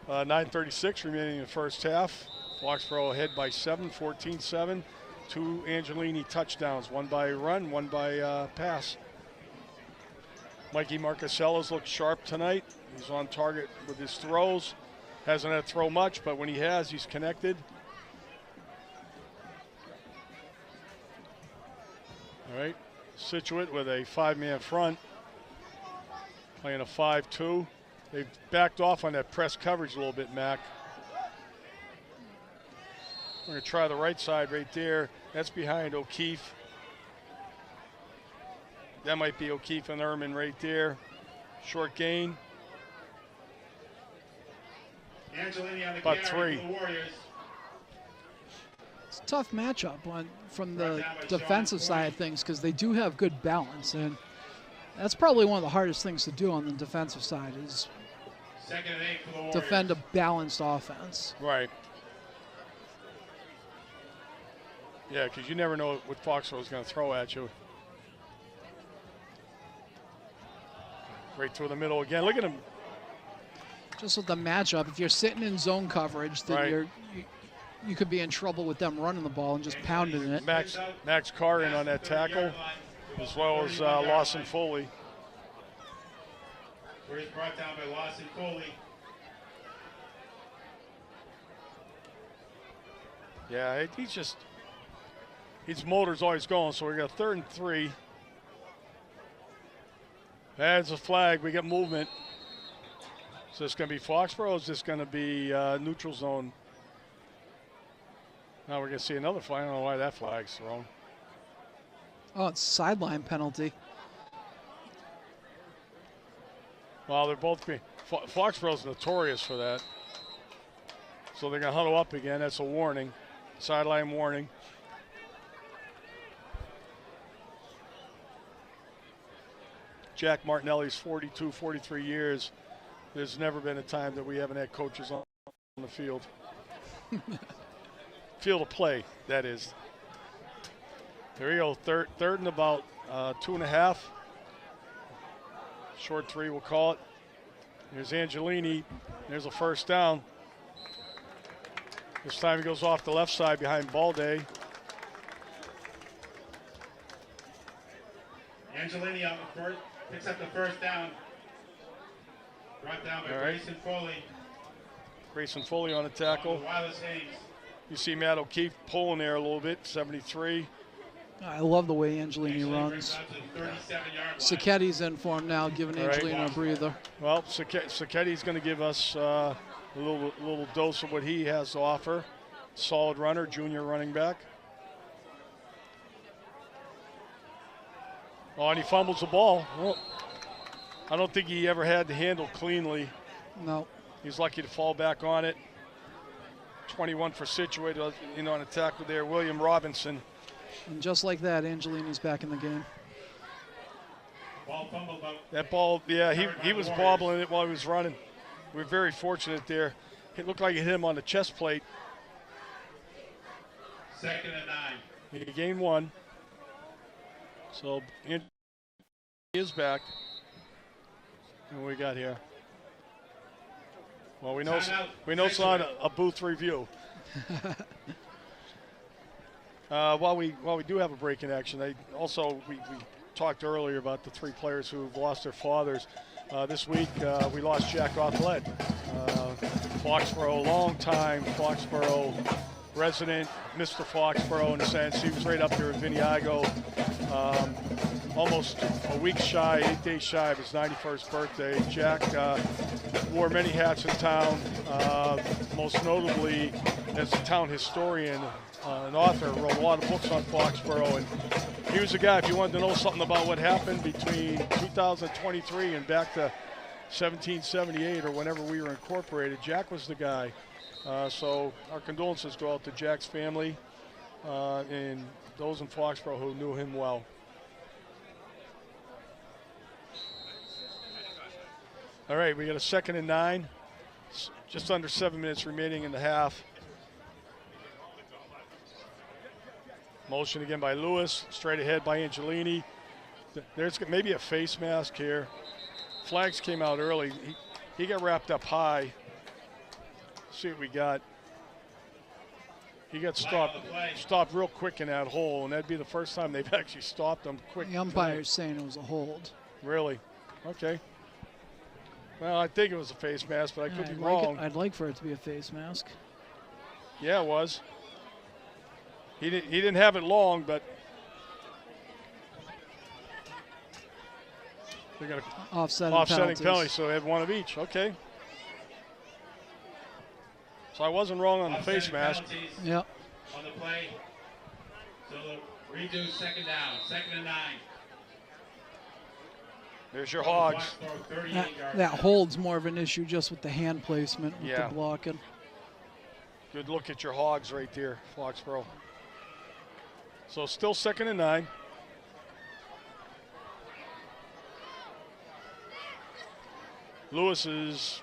9:36 remaining in the first half. Foxborough ahead by 7, 14-7. 2 Angelini touchdowns, one by run, one by pass. Mikey Marcasellas looks sharp tonight. He's on target with his throws. Hasn't had to throw much, but when he has, he's connected. All right, Scituate with a 5-man front, playing a 5-2. They've backed off on that press coverage a little bit, Mac. We're going to try the right side right there. That's behind O'Keefe. That might be O'Keefe and Ehrman right there. Short gain. Angelini on the About carry 3. for the Warriors. It's a tough matchup from the defensive side of things because they do have good balance, and that's probably one of the hardest things to do on the defensive side is 2nd and 8 for the Warriors. defend a balanced offense. Right. Yeah, because you never know what Foxborough is going to throw at you. Right through the middle again. Look at him. Just with the matchup, if you're sitting in zone coverage, then you could be in trouble with them running the ball and just pounding it. Max Carr in on that tackle, as well as Lawson Foley. Where he's brought down by Lawson Foley. Yeah, his motor's always going, so we got 3rd and 3. That's a flag. We get movement. Is this going to be Foxborough or is this going to be neutral zone? Now we're going to see another flag. I don't know why that flag's thrown. Oh, it's sideline penalty. Well, they're both being. Foxborough's notorious for that. So they're going to huddle up again. That's a warning. Sideline warning. Jack Martinelli's 42, 43 years. There's never been a time that we haven't had coaches on the field. Field of play, that is. There you go, third and about 2.5. Short 3, we'll call it. There's Angelini. There's a first down. This time he goes off the left side behind Balde. Angelini on the first, picks up the first down. Brought down by Grayson Foley. Grayson Foley on the tackle. Wireless Haynes. You see Matt O'Keefe pulling there a little bit, 73. I love the way Angelini runs. Sacchetti's in for him now, giving Angelini a breather. Well, Sacchetti's going to give us a little dose of what he has to offer. Solid runner, junior running back. Oh, and he fumbles the ball. Well, I don't think he ever had the handle cleanly. No. He's lucky to fall back on it. 21 for Scituate, on a tackle there. William Robinson. And just like that, Angelini's back in the game. Ball fumbled out. That ball, yeah, he was bobbling it while he was running. We were very fortunate there. It looked like it hit him on the chest plate. 2nd and 9. He gained 1. So he is back. And what we got here? Well, we know it's not a booth review. While we do have a break in action, we talked earlier about the 3 players who've lost their fathers. This week we lost Jack Othlet, Foxborough, long-time Foxborough resident, Mr. Foxborough in a sense. He was right up there with Vinny Igo. Almost a week shy, 8 days shy of his 91st birthday. Jack wore many hats in town, most notably as a town historian, an author, wrote a lot of books on Foxborough. And he was the guy, if you wanted to know something about what happened between 2023 and back to 1778 or whenever we were incorporated, Jack was the guy. So our condolences go out to Jack's family and those in Foxborough who knew him well. All right, we got a 2nd and 9. Just under 7 minutes remaining in the half. Motion again by Lewis, straight ahead by Angelini. There's maybe a face mask here. Flags came out early. He got wrapped up high. Let's see what we got. He got stopped real quick in that hole, and that'd be the first time they've actually stopped him quick. The umpire's saying it was a hold. Really? Okay. Well, I think it was a face mask, but I could be wrong. I'd like for it to be a face mask. Yeah, it was. He didn't have it long, but they got an offsetting penalty, so they had 1 of each. Okay. So I wasn't wrong on the face mask. Yep. on the play. So the redo, second down, 2nd and 9. There's your Hogs. That hold's more of an issue just with the hand placement, with the blocking. Good look at your Hogs right there, Foxborough. So still 2nd and 9. Lewis is,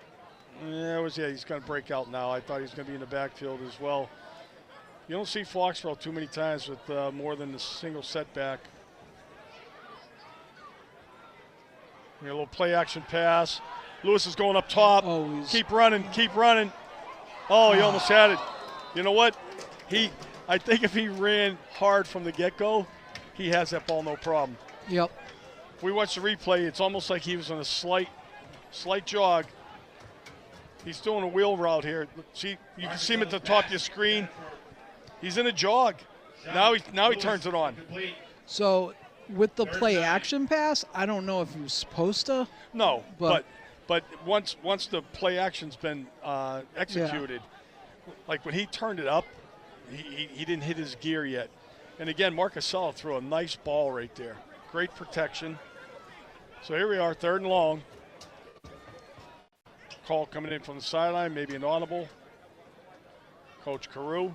he's going to break out now. I thought he was going to be in the backfield as well. You don't see Foxborough too many times with more than a single setback. A little play action pass. Lewis is going up top. Oh, keep running. Oh, he almost had it. You know what? I think if he ran hard from the get-go, he has that ball no problem. Yep. If we watch the replay, it's almost like he was on a slight jog. He's doing a wheel route here. See, you can see him at the top of your screen. He's in a jog. Now he turns it on. So with the play action pass, I don't know if he was supposed to. No, but once the play action's been executed, like when he turned it up, he didn't hit his gear yet. And again, Marcusella threw a nice ball right there. Great protection. So here we are, 3rd and long. Call coming in from the sideline, maybe an audible. Coach Carew.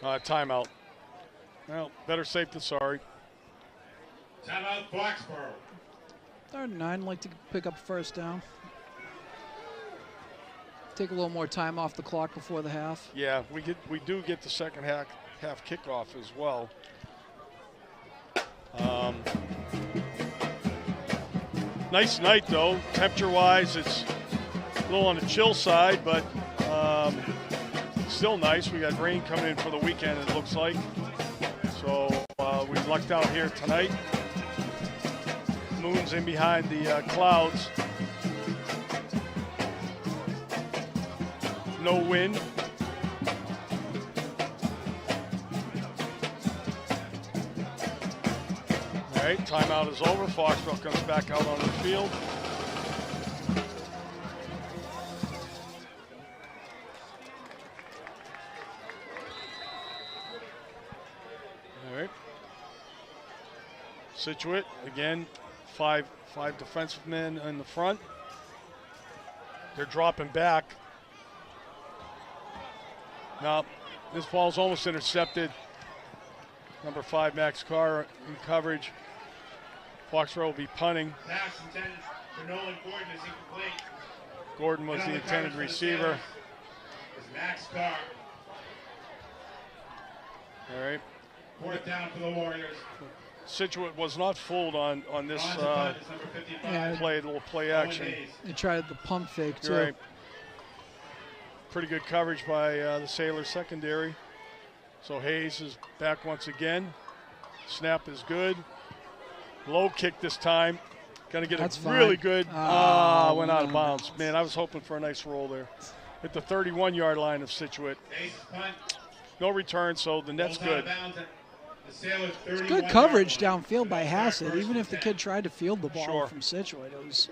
Timeout. Well, better safe than sorry. Timeout, Foxboro. 3rd and 9, like to pick up 1st down. Take a little more time off the clock before the half. Yeah, we do get the second half kickoff as well. Nice night though. Temperature-wise, it's a little on the chill side, but still nice. We got rain coming in for the weekend, it looks like. So we lucked out here tonight. Moon's in behind the clouds. No wind. All right, timeout is over. Foxborough comes back out on the field. All right. Scituate, again, five defensive men in the front. They're dropping back. Now, this ball's almost intercepted. Number 5, Max Carr in coverage. Foxborough will be punting. Pass intended for Nolan Gordon is incomplete. Gordon was the intended receiver. Is Max Carr. All right. 4th down for the Warriors. Scituate was not fooled on this play, little play action. They tried the pump fake too. You're right. Pretty good coverage by the Sailors secondary. So Hayes is back once again. Snap is good. Low kick this time. Gonna get That's a fine. really good. Went out of no. bounds. Man, I was hoping for a nice roll there. At the 31-yard line of Scituate. No return, so the net's good. It's good coverage downfield by Hassett, even if the kid tried to field the ball from Scituate. It was.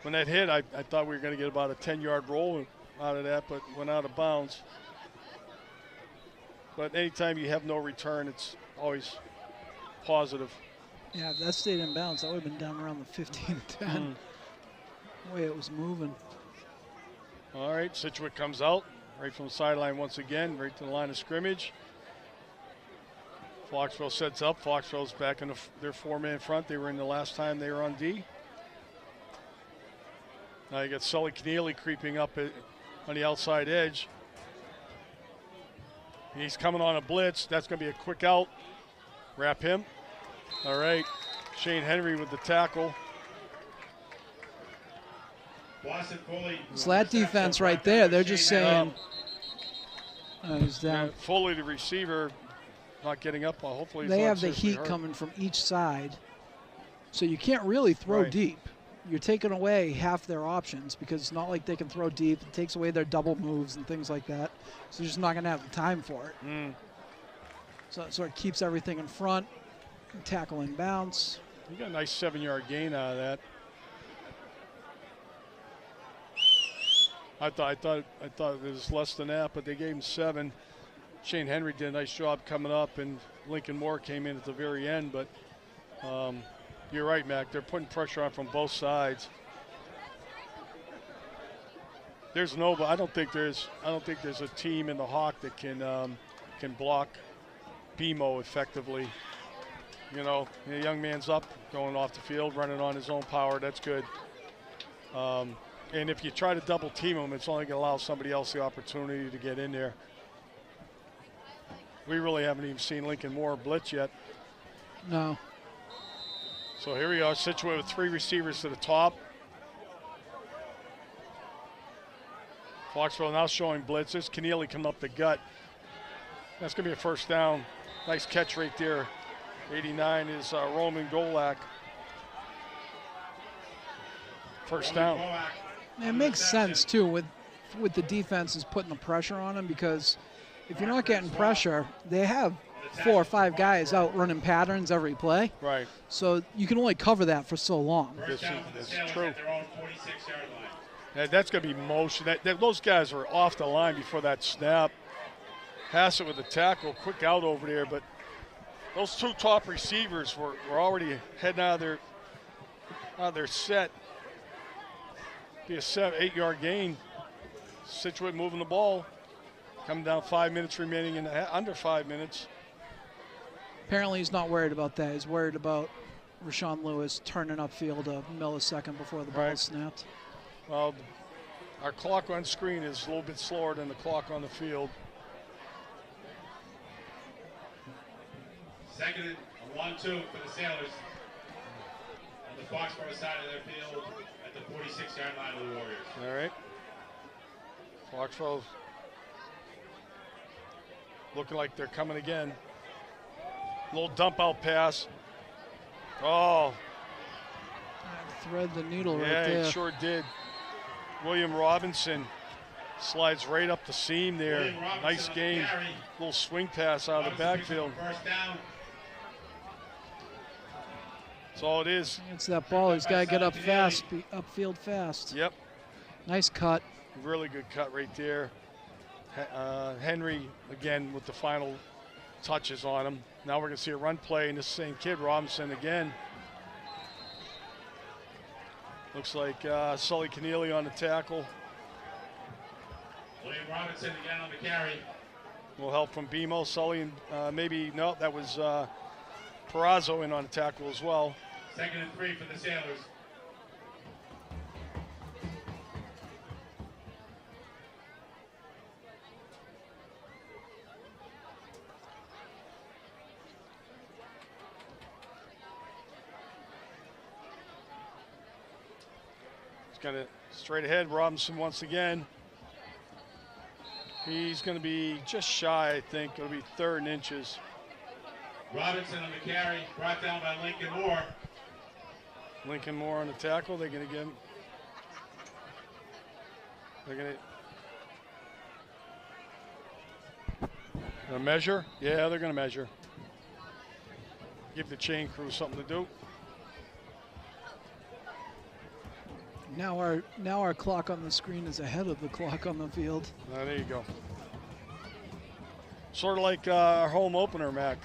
When that hit, I thought we were going to get about a 10-yard roll out of that, but went out of bounds. But anytime you have no return, it's always positive. Yeah, if that stayed in bounds, that would have been down around the 15-10. The way it was moving. All right, Scituate comes out right from the sideline once again, right to the line of scrimmage. Foxborough sets up. Foxborough's back in their 4-man front. They were in the last time they were on D. Now you got Sully Keneally creeping up on the outside edge. He's coming on a blitz. That's going to be a quick out. Wrap him. All right. Shane Henry with the tackle. So that defense right there, they're just saying he's down. Foley, the receiver, not getting up. Hopefully he's they not have the seriously heat hurt. coming from each side. So you can't really throw deep. You're taking away half their options because it's not like they can throw deep. It takes away their double moves and things like that. So you're just not going to have the time for it. So it sort of keeps everything in front, tackle and bounce. You got a nice 7-yard gain out of that. I thought it was less than that, but they gave him 7. Shane Henry did a nice job coming up, and Lincoln Moore came in at the very end. But you're right, Mac. They're putting pressure on from both sides. There's no, but I don't think there's a team in the Hawk that can block BMO effectively. You know, the young man's up, going off the field, running on his own power. That's good. And if you try to double team him, it's only going to allow somebody else the opportunity to get in there. We really haven't even seen Lincoln Moore blitz yet. No. So here we are, Scituate with 3 receivers to the top. Foxborough now showing blitz. There's Keneally coming up the gut. That's going to be a first down. Nice catch right there. 89 is Roman Golak. First down. It makes sense, too, with the defenses putting the pressure on them, because if you're not getting pressure, they have 4 or 5 guys out running patterns every play. Right. So you can only cover that for so long. That's true. That's going to be motion. Those guys are off the line before that snap. Hassett with the tackle, quick out over there, but those 2 top receivers were already heading out of their set. Be a 8-yard gain. Scituate moving the ball. Coming down 5 minutes remaining in under 5 minutes. Apparently he's not worried about that. He's worried about Rashawn Lewis turning upfield a millisecond before the ball is snapped. Well, our clock on screen is a little bit slower than the clock on the field. Second and 1-2 for the Sailors on the Foxborough side of their field at the 46-yard line of the Warriors. All right. Foxborough looking like they're coming again. Little dump out pass. Oh. Thread the needle right Yeah, there. it sure did. William Robinson slides right up the seam there. Nice game. Little swing pass out of the backfield. First down. That's all it is. It's that ball. He's got to get up fast, upfield fast. Yep. Nice cut. Really good cut right there. Henry, again, with the final touches on him. Now we're going to see a run play, and this same kid, Robinson, again. Looks like Sully Keneally on the tackle. William Robinson again on the carry. A little help from BMO. Sully, and no, that was Perazzo in on the tackle as well. Second and 3 for the Sailors. Got it straight ahead. Robinson once again. He's going to be just shy, I think. It'll be 3rd and inches. Robinson on the carry, brought down by Lincoln Moore. Lincoln Moore on the tackle. They're going to get him. They're going to measure. Yeah, they're going to measure. Give the chain crew something to do. Now our clock on the screen is ahead of the clock on the field. There you go. Sort of like our home opener, Mac.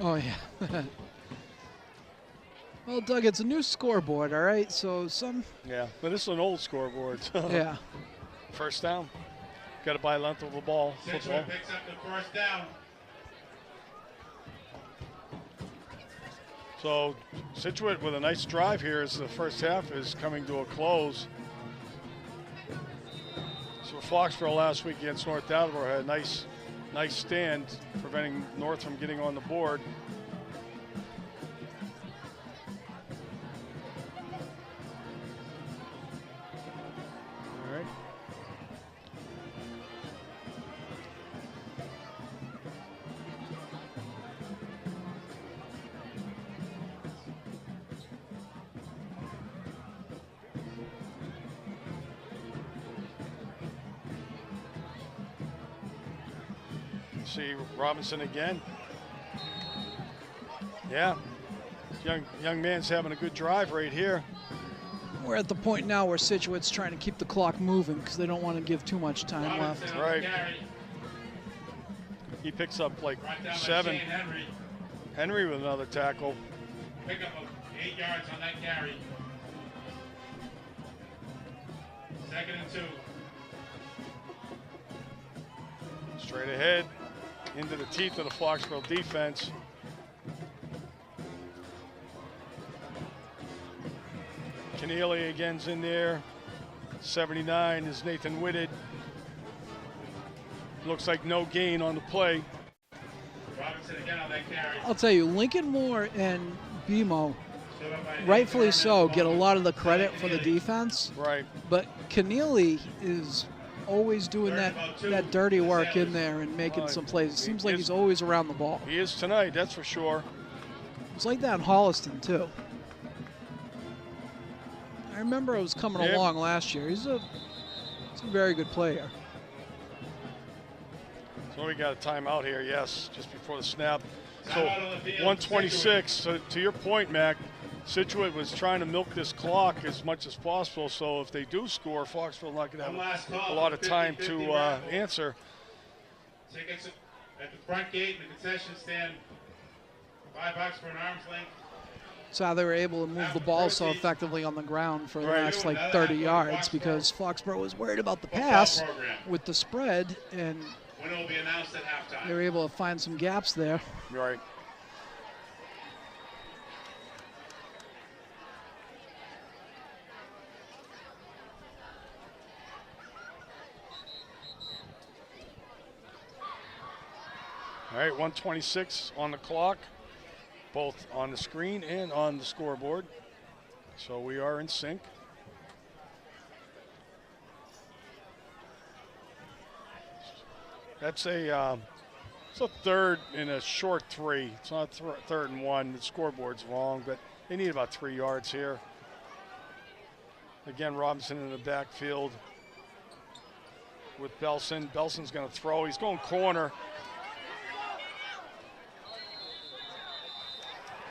Oh, yeah. Well, Doug, it's a new scoreboard, all right? So Yeah, but this is an old scoreboard. So. Yeah. First down. Got to buy length of the ball. Scituate picks up the first down. So Scituate with a nice drive here as the first half is coming to a close. So Foxborough last week against North Attleboro had a nice stand, preventing North from getting on the board. All right. See Robinson again. Yeah. Young man's having a good drive right here. We're at the point now where Scituate's trying to keep the clock moving because they don't want to give too much time left. Right. He picks up like 7. Henry with another tackle. Pick up 8 yards on that carry. 2nd and 2. Straight ahead into the teeth of the Foxborough defense. Keneally again's in there. 79 is Nathan Whitted. Looks like no gain on the play. Robinson again on that carry. I'll tell you, Lincoln Moore and BMO, rightfully so, get a lot of the credit for the defense. Right. But Keneally is always doing that dirty work in there and making some plays. It seems like he's always around the ball. He is tonight, that's for sure. It's like that in Holliston, too. I remember it was coming along last year. He's a very good player. So we got a timeout here, yes, just before the snap. So 126, so to your point, Mac, Scituate was trying to milk this clock as much as possible, so if they do score, Foxborough not going to have a lot of time to answer. Tickets at the front gate in the concession stand, $5 for an arm's length. So how they were able to move the ball so effectively on the ground for the last like 30 yards because Foxborough was worried about the pass with the spread, and Winner will be announced at halftime. they were able to find some gaps there. Right. All right, 126 on the clock, both on the screen and on the scoreboard. So we are in sync. That's it's a third and a short 3. It's not 3rd and 1. The scoreboard's wrong, but they need about 3 yards here. Again, Robinson in the backfield with Belson. Belson's going to throw. He's going corner.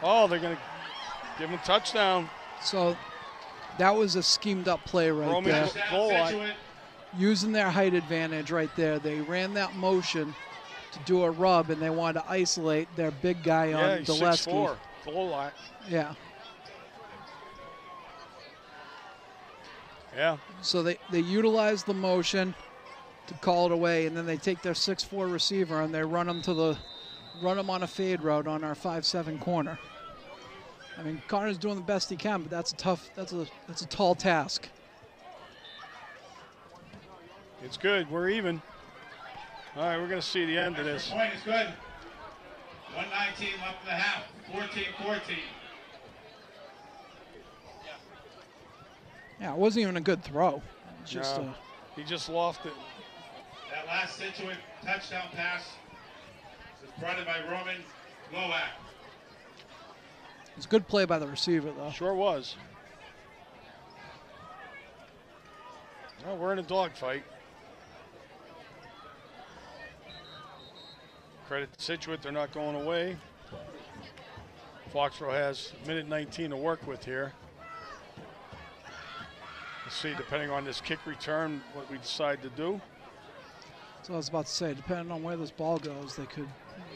Oh, they're going to give him a touchdown. So that was a schemed up play right there. Goal line. Using their height advantage right there. They ran that motion to do a rub, and they wanted to isolate their big guy on Dulesky. 6'4", goal line. Yeah. Yeah. So they utilize the motion to call it away, and then they take their 6'4" receiver and they run him on a fade route on our 5-7 corner. I mean, Connor's doing the best he can, but that's a tall task. It's good. We're even. All right, we're going to see the end of this. Point is good. 119 left in the half. 14-14. Yeah, it wasn't even a good throw. It was just he just lofted it. That last Scituate touchdown pass was brought in by Roman Glowak. It's a good play by the receiver, though. Sure was. Well, we're in a dogfight. Credit to Scituate, they're not going away. Foxborough has a minute 19 to work with here. We'll see, depending on this kick return, what we decide to do. So I was about to say, depending on where this ball goes, they could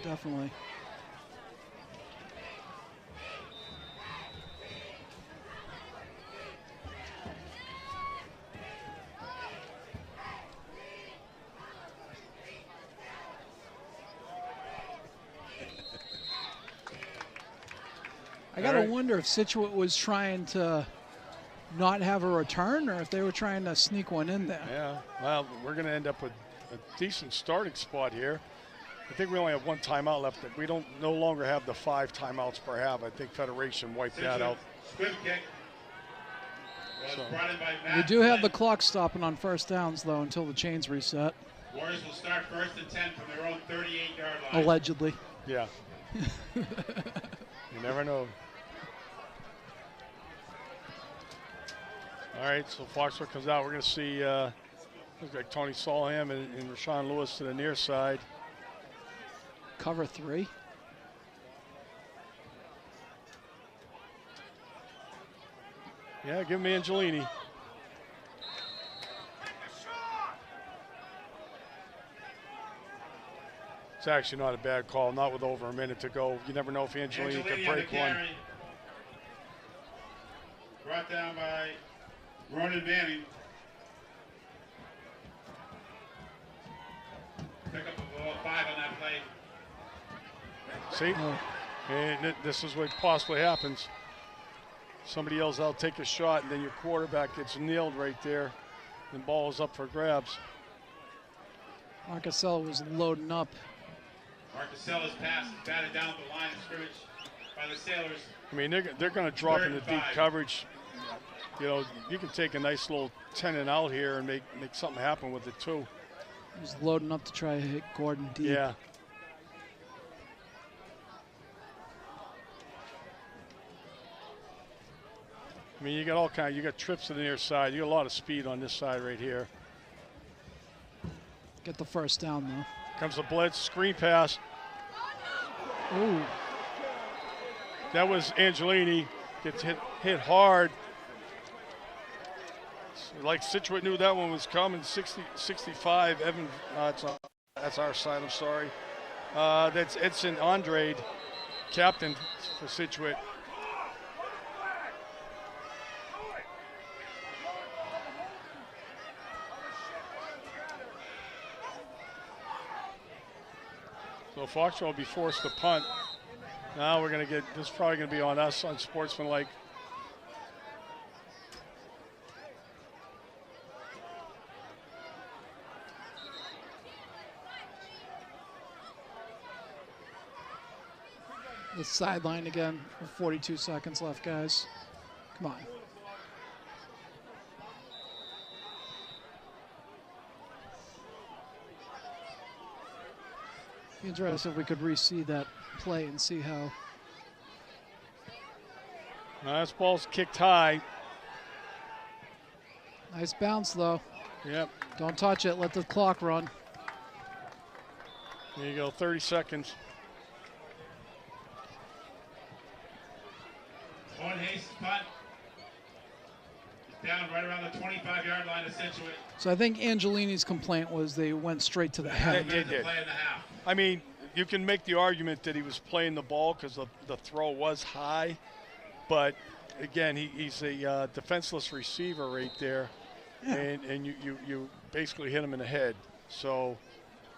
definitely. I gotta wonder if Scituate was trying to not have a return or if they were trying to sneak one in there. Yeah, well, we're going to end up with a decent starting spot here. I think we only have 1 timeout left. We don't no longer have the 5 timeouts per half. I think Federation wiped that out. Good kick. We do have the clock stopping on first downs, though, until the chains reset. Warriors will start 1st and 10 from their own 38-yard line. Allegedly. Yeah. You never know. All right, so Foxborough comes out. We're going to see looks like Tony Solham and Rashawn Lewis to the near side. Cover 3. Yeah, give me Angelini. It's actually not a bad call, not with over a minute to go. You never know if Angelini can break one. Brought down by Ronan Manning. Pick up a 5 on that play. See? And this is what possibly happens. Somebody yells out, take a shot, and then your quarterback gets nailed right there. And the ball is up for grabs. Marcusella was loading up. Marcusella's pass batted down the line of scrimmage by the Sailors. I mean, they're going to drop into deep coverage. You know, you can take a nice little 10 and out here and make something happen with it too. He was loading up to try to hit Gordon deep. Yeah. I mean, you got all kinds. You got trips to the near side. You got a lot of speed on this side right here. Get the first down though. Comes the blitz, screen pass. Ooh. That was Angelini. Gets hit hard. Like Scituate knew that one was coming. 65. Evan, that's our side. I'm sorry. That's Edson Andrade, captain for Scituate. So Foxborough will be forced to punt. Now we're going to get, this is probably going to be on us, unsportsmanlike. The sideline again with 42 seconds left, guys. Come on. Be interesting if we could re-see that play and see how. This ball's kicked high. Nice bounce, though. Yep. Don't touch it. Let the clock run. There you go, 30 seconds. Owen Hayes' punt. He's down right around the 25-yard line of Scituate. So I think Angelini's complaint was they went straight to the head. They did. I mean, you can make the argument that he was playing the ball because the throw was high. But, again, he's a defenseless receiver right there. Yeah. And you basically hit him in the head. So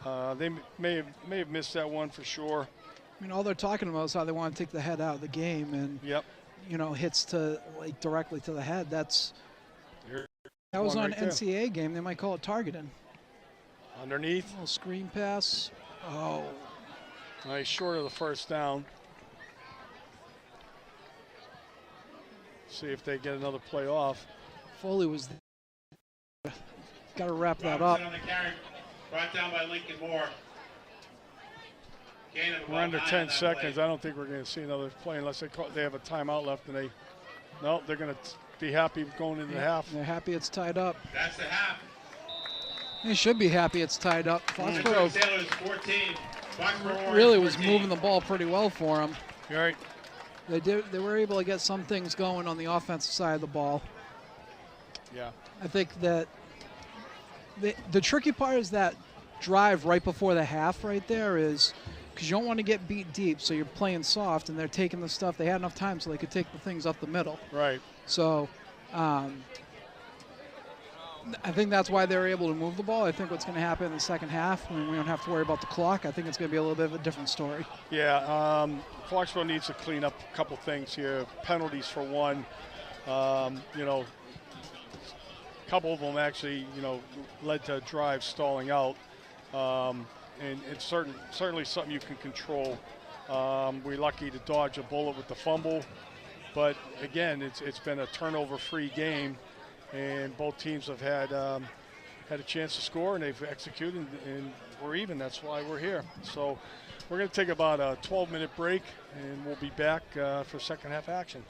they may have missed that one for sure. I mean, all they're talking about is how they want to take the head out of the game. And, yep. You know, hits to like directly to the head. That was on right NCAA game. They might call it targeting. Underneath. A little screen pass. Oh. Nice, short of the first down. See if they get another play off. Foley was got to wrap that up. On the carry, brought down by Lincoln Moore. We're under 10 seconds. Play. I don't think we're going to see another play unless they have a timeout left. And they're going to be happy going into the half. They're happy it's tied up. That's the half. They should be happy it's tied up. Foxborough Sailors 14. Foxborough really 14. Was moving the ball pretty well for them. You're right. They were able to get some things going on the offensive side of the ball. Yeah. I think that the tricky part is that drive right before the half right there is because you don't want to get beat deep, so you're playing soft, and they're taking the stuff. They had enough time so they could take the things up the middle. Right. So I think that's why they were able to move the ball. I think what's going to happen in the second half, when we don't have to worry about the clock, I think it's going to be a little bit of a different story. Yeah, Foxborough needs to clean up a couple things here. Penalties for one. You know, a couple of them actually, you know, led to drives stalling out. And it's certainly something you can control. We're lucky to dodge a bullet with the fumble. But, again, it's been a turnover-free game. And both teams have had a chance to score, and they've executed, and we're even. That's why we're here. So we're going to take about a 12-minute break, and we'll be back for second half action.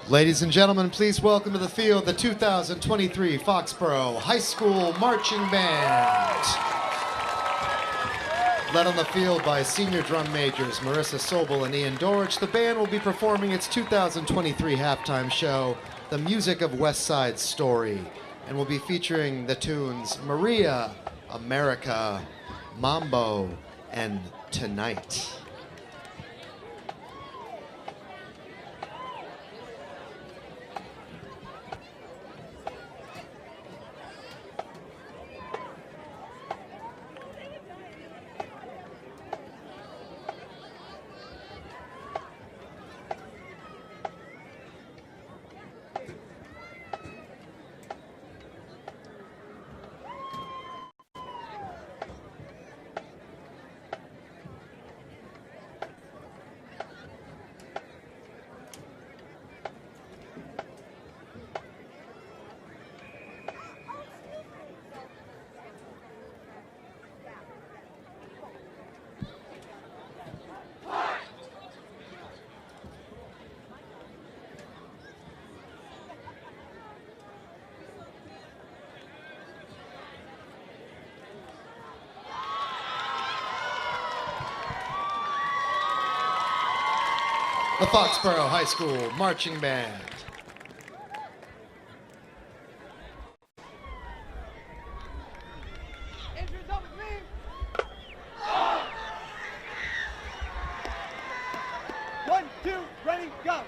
Ladies and gentlemen, please welcome to the field the 2023 Foxborough High School Marching Band. Led on the field by senior drum majors Marissa Sobel and Ian Dorich, the band will be performing its 2023 halftime show, The Music of West Side Story, and will be featuring the tunes Maria, America, Mambo, and Tonight. The Foxborough High School Marching Band. One, two, ready, go.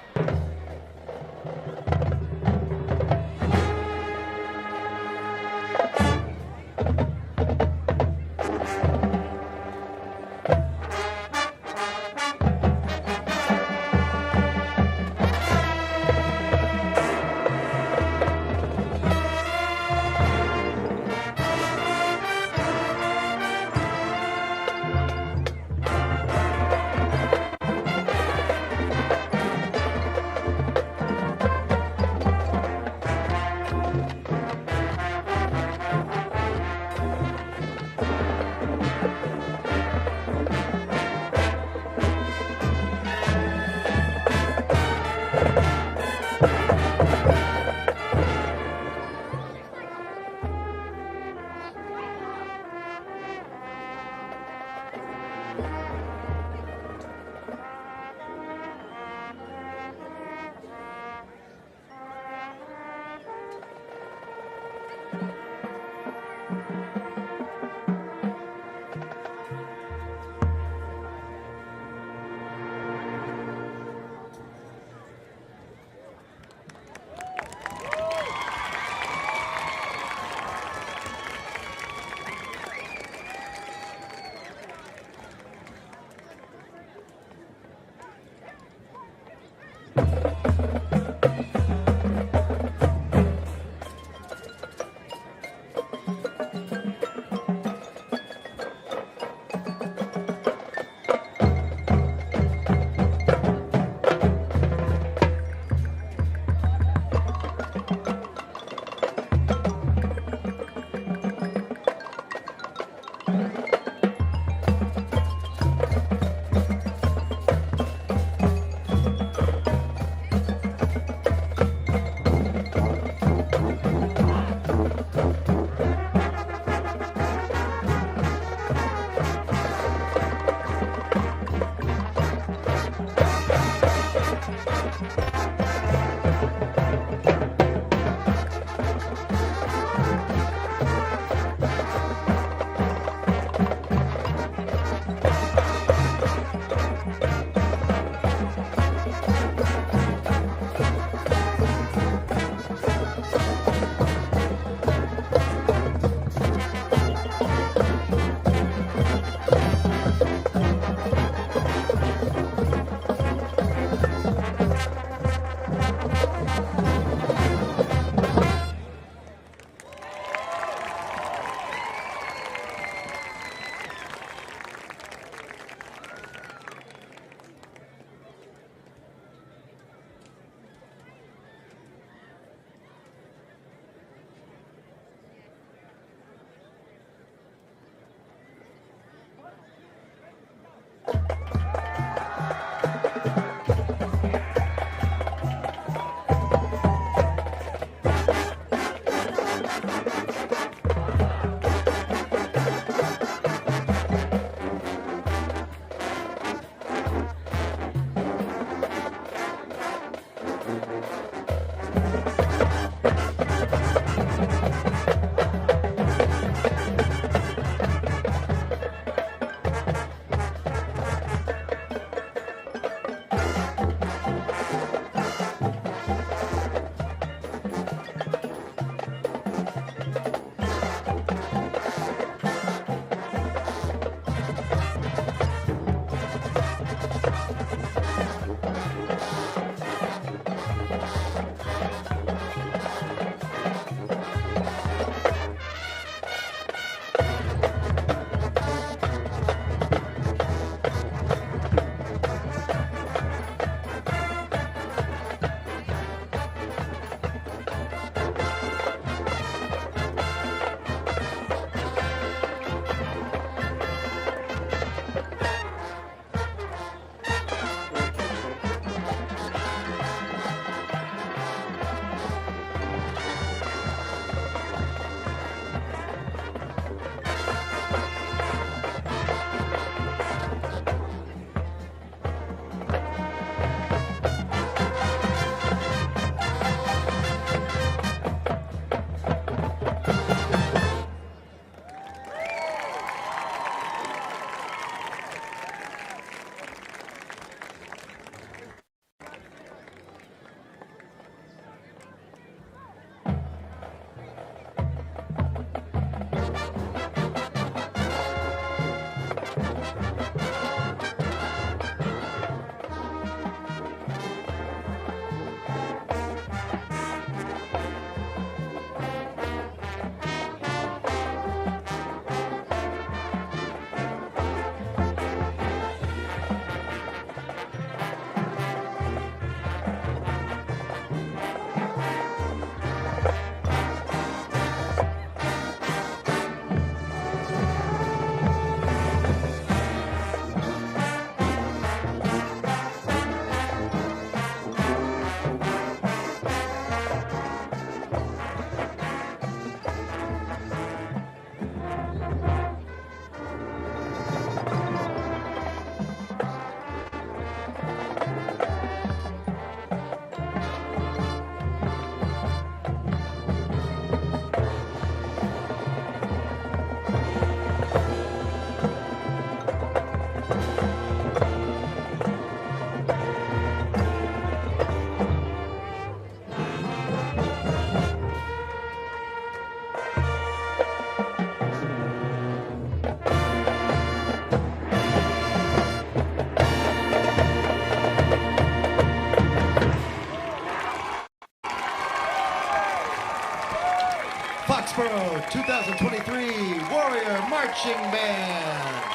2023 Warrior Marching Band.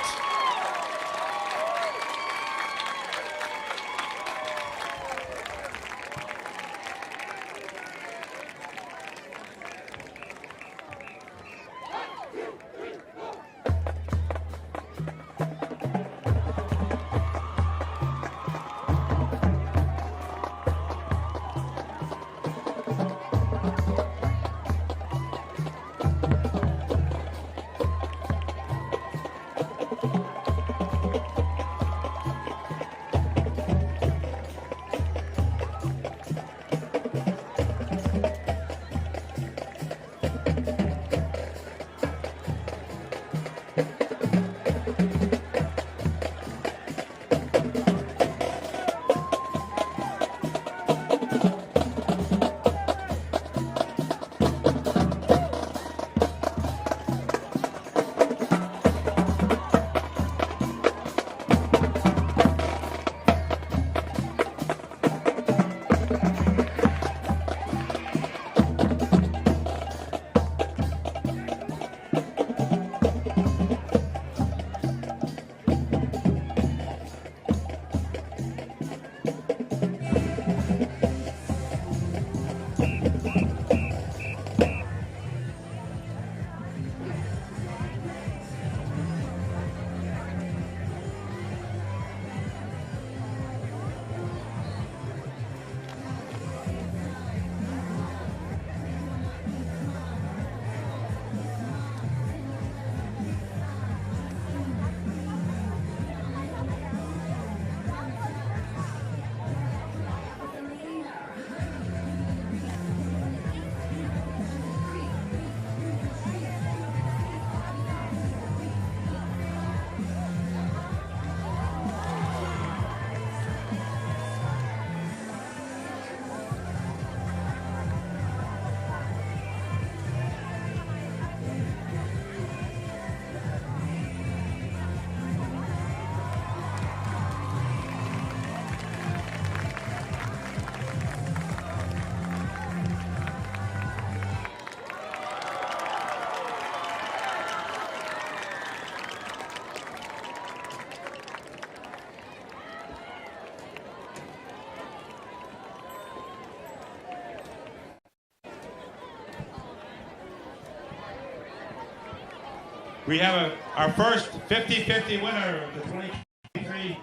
We have our first 50-50 winner of the 2023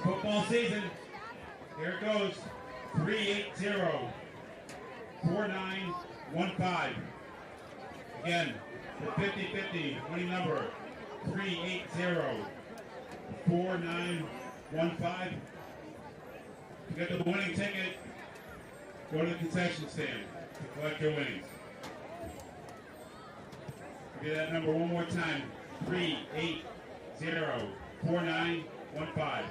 football season. Here it goes, 380-4915. Again, the 50-50 winning number, 380-4915. To get the winning ticket, go to the concession stand to collect your winnings. Give that number one more time, 380-4915.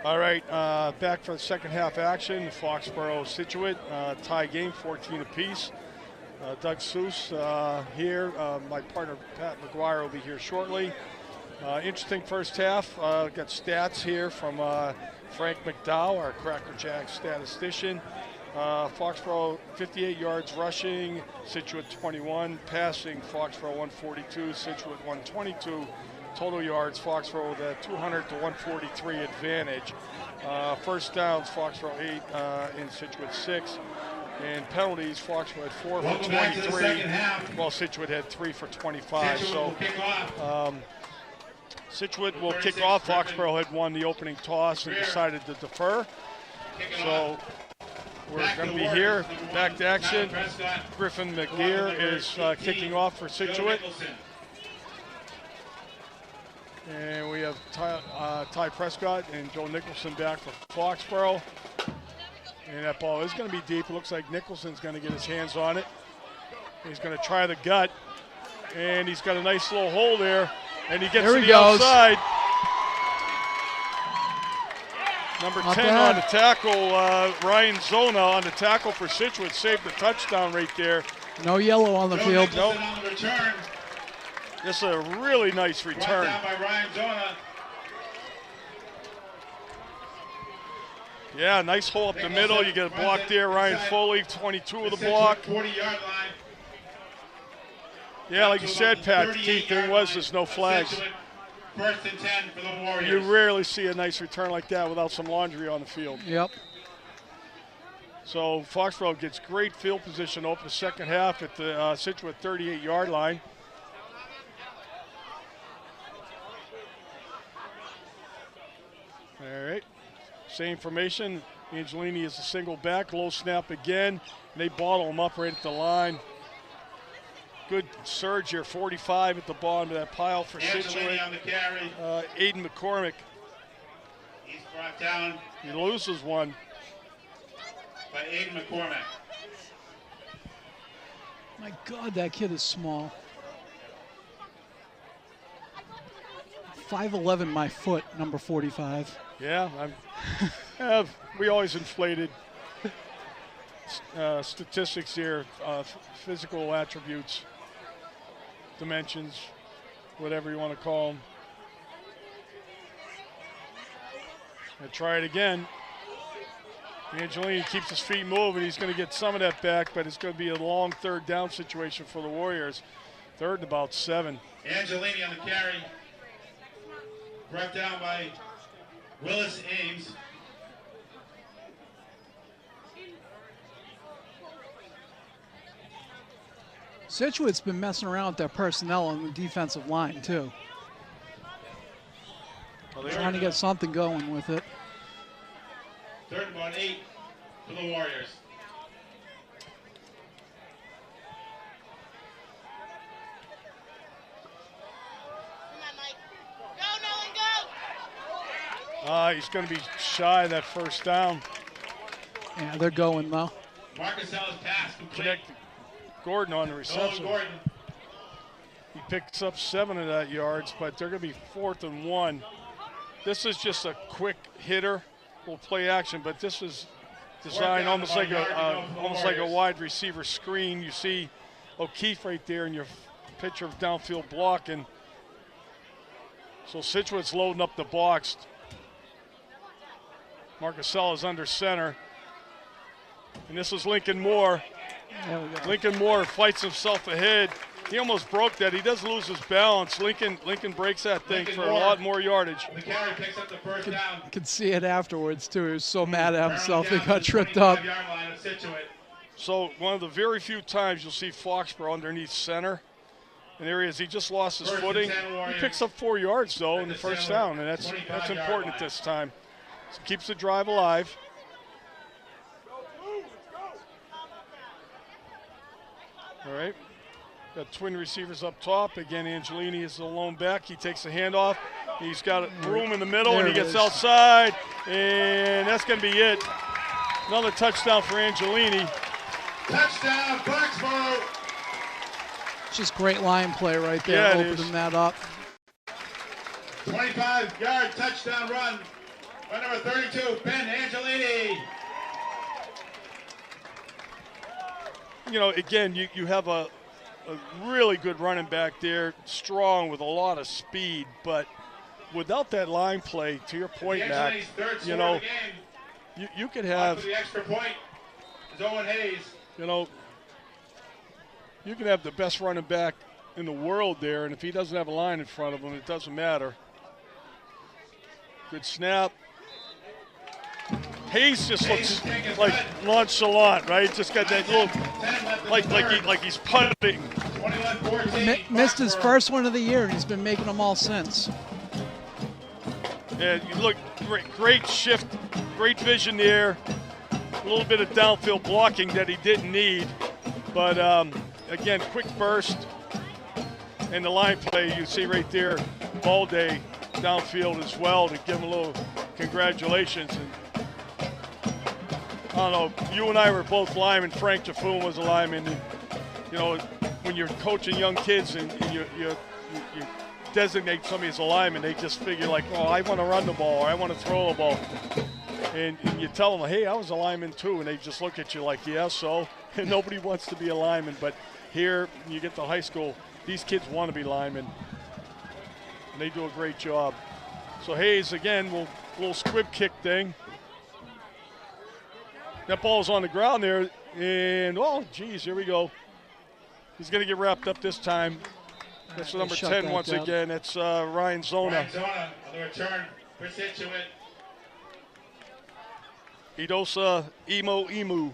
All right, back for the second half action. Foxborough Scituate, tie game, 14 apiece. Doug Seuss here. My partner Pat McGuire will be here shortly. Interesting first half. Got stats here from Frank McDowell, our Cracker Jack statistician. Foxborough 58 yards rushing, Scituate 21 passing, Foxborough 142, Scituate 122. Total yards, Foxborough with a 200 to 143 advantage. First downs, Foxborough 8 and Scituate 6. And penalties, Foxborough had 4 for 23, while Scituate had 3 for 25. So Scituate will kick off. Foxborough had won the opening toss and decided to defer. So we're going to be here, back to action. Griffin McGear is kicking off for Scituate. And we have Ty Prescott and Joe Nicholson back for Foxborough. And that ball is going to be deep. It looks like Nicholson's going to get his hands on it. He's going to try the gut. And he's got a nice little hole there. And he gets to the outside. Number 10 on the tackle, Ryan Zona on the tackle for Scituate, saved the touchdown right there. No yellow on the field. Nope. This is a really nice return. By Ryan Zona. Yeah, nice hole up the middle. You get a block there. Ryan Foley, 22 of the block. 40-yard line. Yeah, like you said, Pat, the key thing was there's no flags. First and 10 for the Warriors. You rarely see a nice return like that without some laundry on the field. Yep. So Foxborough gets great field position open the second half at the Scituate 38-yard line. All right, same formation. Angelini is a single back, low snap again. And they bottle him up right at the line. Good surge here, 45 at the bottom of that pile for Scituate. On the carry. Aiden McCormick. He's brought down He loses one. by Aiden McCormick. My God, that kid is small. 5'11", my foot, number 45. Yeah, we always inflated statistics here, physical attributes, dimensions, whatever you want to call them. And try it again. Angelini keeps his feet moving. He's going to get some of that back, but it's going to be a long third down situation for the Warriors. Third and about 7. Angelini on the carry. Brought down by Willis Ames. Scituate's been messing around with their personnel on the defensive line, too. Trying to get something going with it. Third and about 8 for the Warriors. He's going to be shy of that first down. Yeah, they're going, though. Marcus Ellis pass complete. Connect Gordon on the reception. Gordon. He picks up 7 of that yards, but they're going to be 4th and 1. This is just a quick hitter. We'll play action, but this is designed almost like a wide receiver screen. You see O'Keefe right there in your picture of downfield blocking. So Scituate's loading up the box. Marcasella's under center. And this is Lincoln Moore. Lincoln Moore fights himself ahead. He almost broke that. He does lose his balance. Lincoln breaks that thing for a lot more yardage. The carry picks up the first down. You could see it afterwards, too. He was so mad at himself he got tripped up. So one of the very few times you'll see Foxborough underneath center. And there he is. He just lost his footing. He picks up 4 yards, though, in the first down, and that's important at this time. So keeps the drive alive. All right. Got twin receivers up top. Again, Angelini is the lone back. He takes the handoff. He's got room in the middle, and he gets outside. And that's going to be it. Another touchdown for Angelini. Touchdown, Foxboro. Just great line play right there, opening that up. 25-yard touchdown run by number 32, Ben Angelini. You know, again, you have a really good running back there, strong with a lot of speed, but without that line play, to your point, Mac, you know, you could have the extra point is Owen Hayes. You know, you can have the best running back in the world there, and if he doesn't have a line in front of him, it doesn't matter. Good snap. Hayes just looks like nonchalant, right? Just got that little, like he's putting. Missed his first one of the year, and he's been making them all since. And you look great shift, great vision there. A little bit of downfield blocking that he didn't need, but again, quick burst. And the line play you see right there, Balde downfield as well to give him a little congratulations. And I don't know, you and I were both linemen. Frank Jaffoon was a lineman. And, you know, when you're coaching young kids and you designate somebody as a lineman, they just figure like, oh, I want to run the ball or I want to throw the ball. And you tell them, hey, I was a lineman too, and they just look at you like, yeah, so. And nobody wants to be a lineman, but here you get to high school, these kids want to be linemen, and they do a great job. So Hayes, again, little squib kick thing. That ball's on the ground there, and, oh, geez, here we go. He's going to get wrapped up this time. That's number 10 once again. It's Ryan Zona. Ryan Zona on the return for Scituate. Idosa Imu.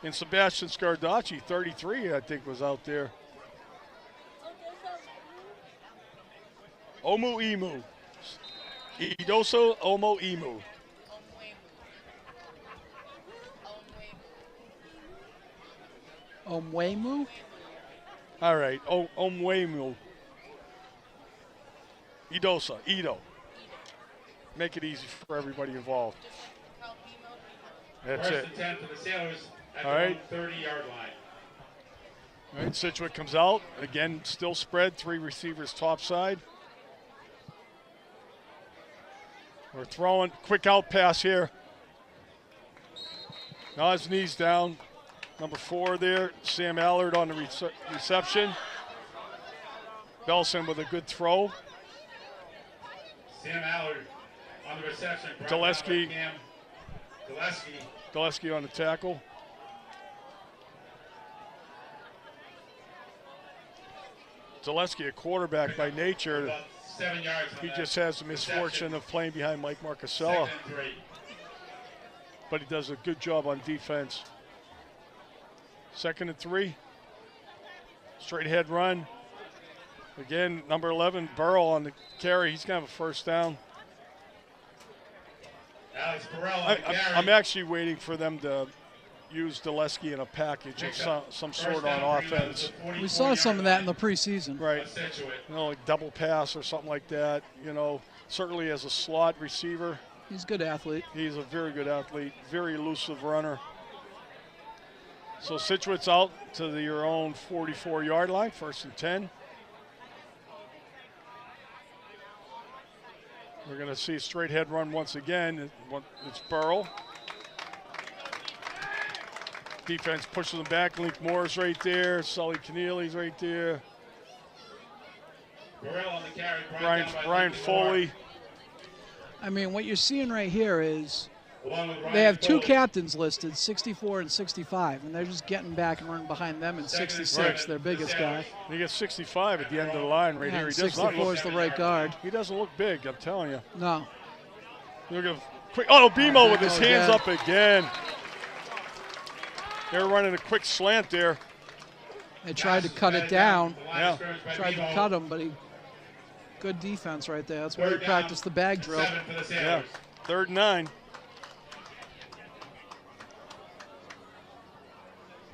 And Sebastian Scardacci, 33, I think, was out there. Imu. Idosa Imu. Omwemu? All right, Omwemu. Ido. Make it easy for everybody involved. That's First it. and 10 for the Sailors at All right. the 30-yard line. All right, Scituate comes out. Again, still spread, 3 receivers topside. We're throwing quick out pass here. Now his knees down. Number 4 there, Sam Allard on the reception. Belson with a good throw. Sam Allard on the reception. Gillespie on the tackle. Gillespie, a quarterback by nature. About 7 yards. He just has the misfortune of playing behind Mike Marcasella, but he does a good job on defense. 2nd and 3. Straight ahead run. Again, number 11, Burrow on the carry. He's going to have a first down. Alex Burrell on the carry. I'm actually waiting for them to use Gillespie in a package of some sort on offense. We saw some of that in the preseason. Right. You know, like double pass or something like that. You know, certainly as a slot receiver. He's a good athlete. He's a very good athlete, very elusive runner. So Scituate's out to your own 44-yard line, 1st and 10. We're going to see a straight head run once again. It's Burrow. Defense pushes them back. Link Moore's right there. Sully Keneally's right there. Burrell on the carry. Brian Foley. I mean, what you're seeing right here is they have 2 captains listed, 64 and 65, and they're just getting back and running behind them in 66, their biggest guy. He gets 65 at the end of the line right here. He does not 64 look, is the right guard. He doesn't look big, I'm telling you. No. Look at quick. Oh, BMO with his hands up again. They're running a quick slant there. They tried to cut it down. Yeah. Tried to cut him, but good defense right there. That's where he practiced the bag drill. Yeah. 3rd and 9.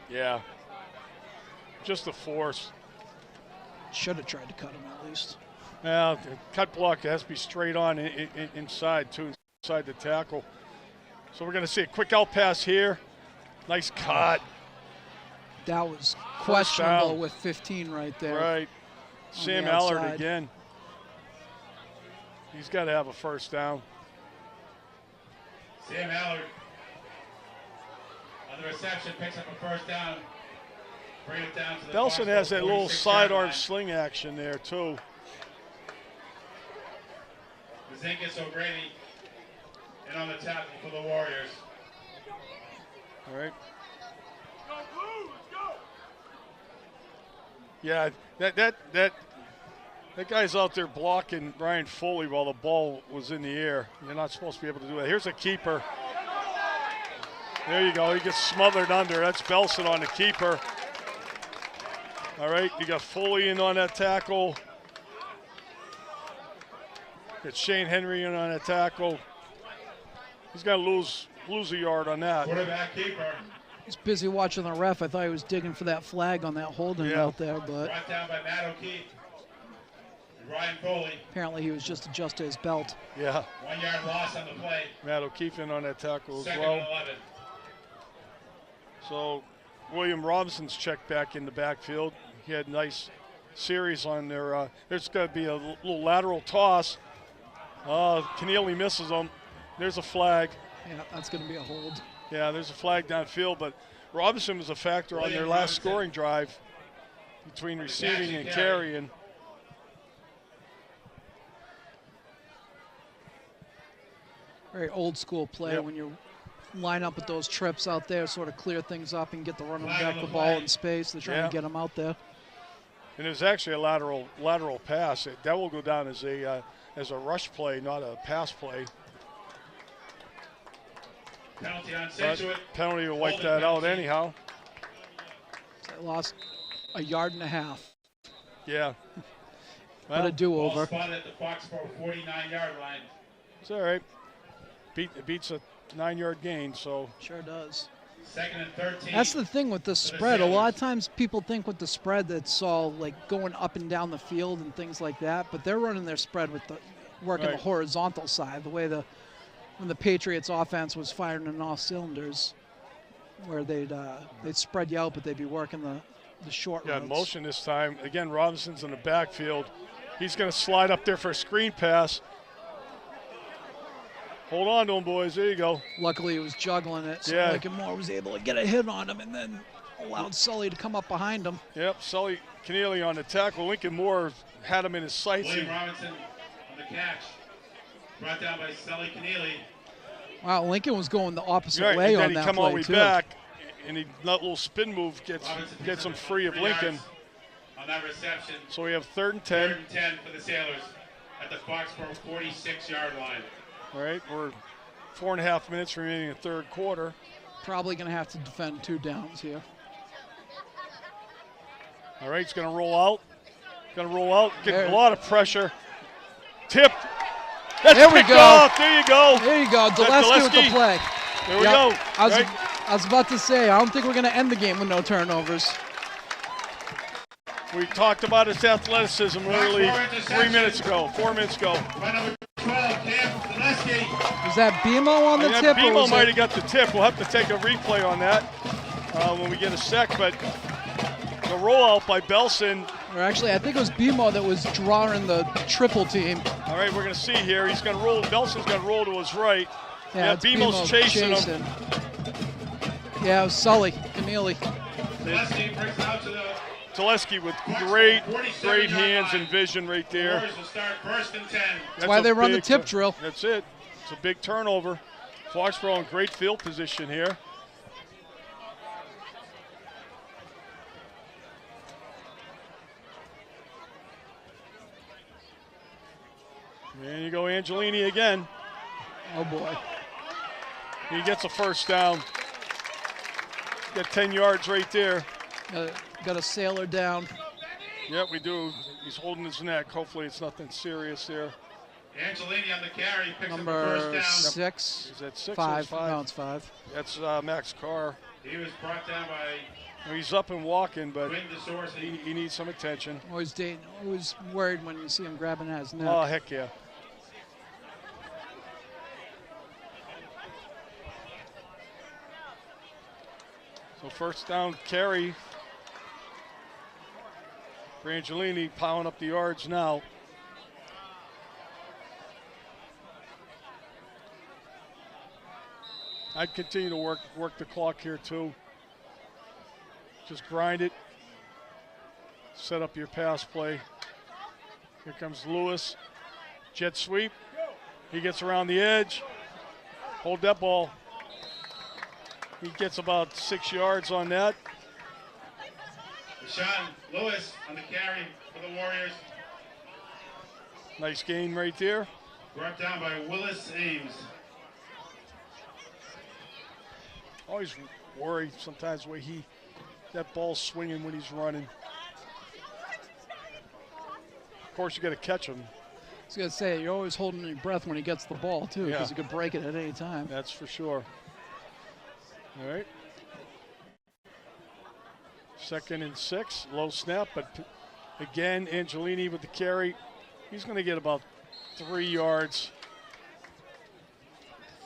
Yeah. Just the force. Should have tried to cut him at least. Yeah, the cut block has to be straight on inside, too, inside the tackle. So we're going to see a quick out pass here. Nice cut. That was questionable with 15 right there. Right. Sam Allard again. He's got to have a first down. Sam Allard on the reception picks up a first down. Bring it down to the Belson has that little 46-yard sidearm line. sling action there too. Zinkus O'Grady and on the tackle for the Warriors. All right. Yeah, that guy's out there blocking Ryan Foley while the ball was in the air. You're not supposed to be able to do that. Here's a keeper. There you go. He gets smothered under. That's Belson on the keeper. All right, you got Foley in on that tackle. Got Shane Henry in on that tackle. He's got to lose a yard on that. Quarterback keeper. He's busy watching the ref. I thought he was digging for that flag on that holding out there, but Brought down by Matt O'Keefe. And Ryan Foley. apparently he was just adjusting his belt. Yeah, 1 yard loss on the play. Matt O'Keefe in on that tackle as Second well. and 11. So William Robinson's checked back in the backfield. He had a nice series on there. There's going to be a little lateral toss. Keneally misses him. There's a flag. Yeah, that's going to be a hold. Yeah, there's a flag downfield, but Robinson was a factor on their last scoring drive between receiving and carrying. Very old school play when you line up with those trips out there, sort of clear things up and get the running back the ball in space. They're trying to get him out there. And it was actually a lateral pass. That will go down as a rush play, not a pass play. Penalty on Scituate. Penalty will wipe that out anyhow. They lost a yard and a half. Yeah. But a Ball do-over. spotted at the Foxboro 49-yard line. It's all right. It beats a 9-yard gain, so. Sure does. Second and 13. That's the thing with the spread. A lot of times people think with the spread that's all like going up and down the field and things like that, but they're running their spread with the working the horizontal side, the way when the Patriots offense was firing on all cylinders, where they'd spread you out, but they'd be working the short Yeah, routes. motion this time. Again, Robinson's in the backfield. He's going to slide up there for a screen pass. Hold on to him, boys. There you go. Luckily, he was juggling it, so Lincoln Moore was able to get a hit on him and then allowed Sully to come up behind him. Yep, Sully Keneally on the tackle. Lincoln Moore had him in his sights. William Robinson on the catch. Brought down by Sully Keneally. Wow, Lincoln was going the opposite way and then on he that come all the play, way too. back, and that little spin move gets Robinson him free of 3 Lincoln. yards on that reception. So we have 3rd and 10. 3rd and 10 for the Sailors at the Foxboro 46-yard line. All right, we're 4.5 minutes remaining in the third quarter. Probably going to have to defend 2 downs here. All right, he's going to roll out. Getting a lot of pressure. Tip. That's There we picked go. off. There you go. There you go, Dulesky with the play. There we go. I was about to say, I don't think we're going to end the game with no turnovers. We talked about his athleticism literally 4 minutes ago. By number 12, Cam Dulesky. Was that BMO on the tip? or BMO was might it- have got the tip. We'll have to take a replay on that when we get a sec. But the rollout by Belson. Or actually, I think it was BMO that was drawing the triple team. All right, we're going to see here. He's going to roll. Belson's going to roll to his right. Yeah, it's BMO's chasing him. Yeah, it was Sully, Keneally. Dulesky brings it out to the Dulesky with great 47-yard hands line. and vision right there. Warriors will start 1st and 10. That's why a they run the big tip drill. That's it. It's a big turnover. Foxborough in great field position here. There you go, Angelini again. Oh, boy. He gets a first down. Got 10 yards right there. Got a sailor down. Yep, we do. He's holding his neck. Hopefully it's nothing serious there. Angelini on the carry picks up the Number first down. 6. Is that 6 5. or 5? No, it's 5. That's Max Carr. He was brought down by He's up and walking, but Wayne DeSourcy. he needs some attention. Always worried when you see him grabbing at his neck. Oh, heck yeah. So first down carry. Angelini piling up the yards now. I'd continue to work the clock here too. Just grind it. Set up your pass play. Here comes Lewis. Jet sweep. He gets around the edge. Hold that ball. He gets about 6 yards on that. Rashawn Lewis on the carry for the Warriors. Nice gain right there. Brought down by Willis Ames. Always worry sometimes the way that ball's swinging when he's running. Of course, you got to catch him. I was going to say, you're always holding your breath when he gets the ball, too, because he could break it at any time. That's for sure. All right. 2nd and 6, low snap, but again, Angelini with the carry. He's going to get about 3 yards.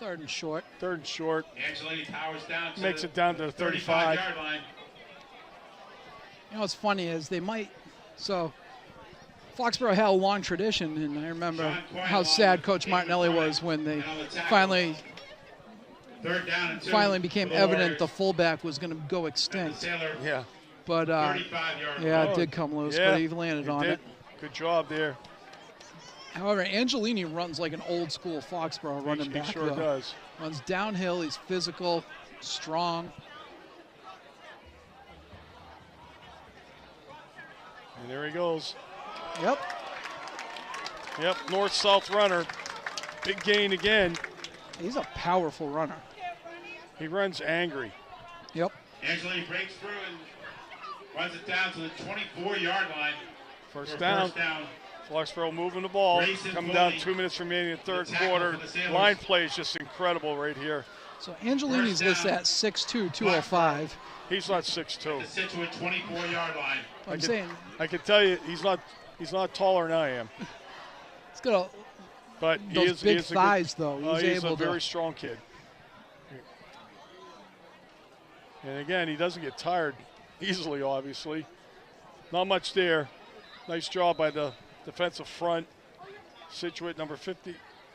3rd and short. 3rd and short. Angelini powers down to makes it down to the 35. 35-yard line. You know what's funny is they might, so Foxborough had a long tradition, and I remember how sad Coach Martinelli was when they finally became evident the fullback was going to go extinct. Yeah. But it did come loose, but he landed on it. Good job there. However, Angelini runs like an old school Foxborough running back. He sure does. Runs downhill, he's physical, strong. And there he goes. Yep. Yep, north-south runner. Big gain again. He's a powerful runner. He runs angry. Yep. Angelini breaks through and runs it down to the 24-yard line. First down. Foxborough moving the ball. Coming down 2 minutes remaining in the third quarter. Line play is just incredible right here. So Angelini's listed at 6'2", 205. He's not 6'2". The Scituate 24-yard line. I can tell you he's not taller than I am. He's got but those big thighs, though. He's a very strong kid. And again, he doesn't get tired easily, obviously. Not much there. Nice job by the defensive front. Scituate number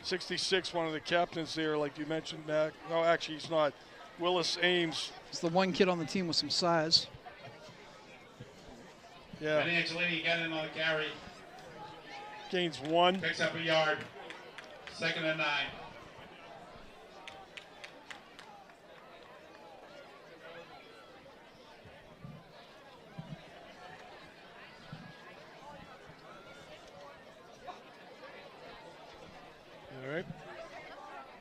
66, one of the captains there, like you mentioned, Mac. No, actually, he's not. Willis Ames. He's the one kid on the team with some size. Yeah. Angelini got in on the carry. Gains 1. Picks up a yard. 2nd and 9. All right.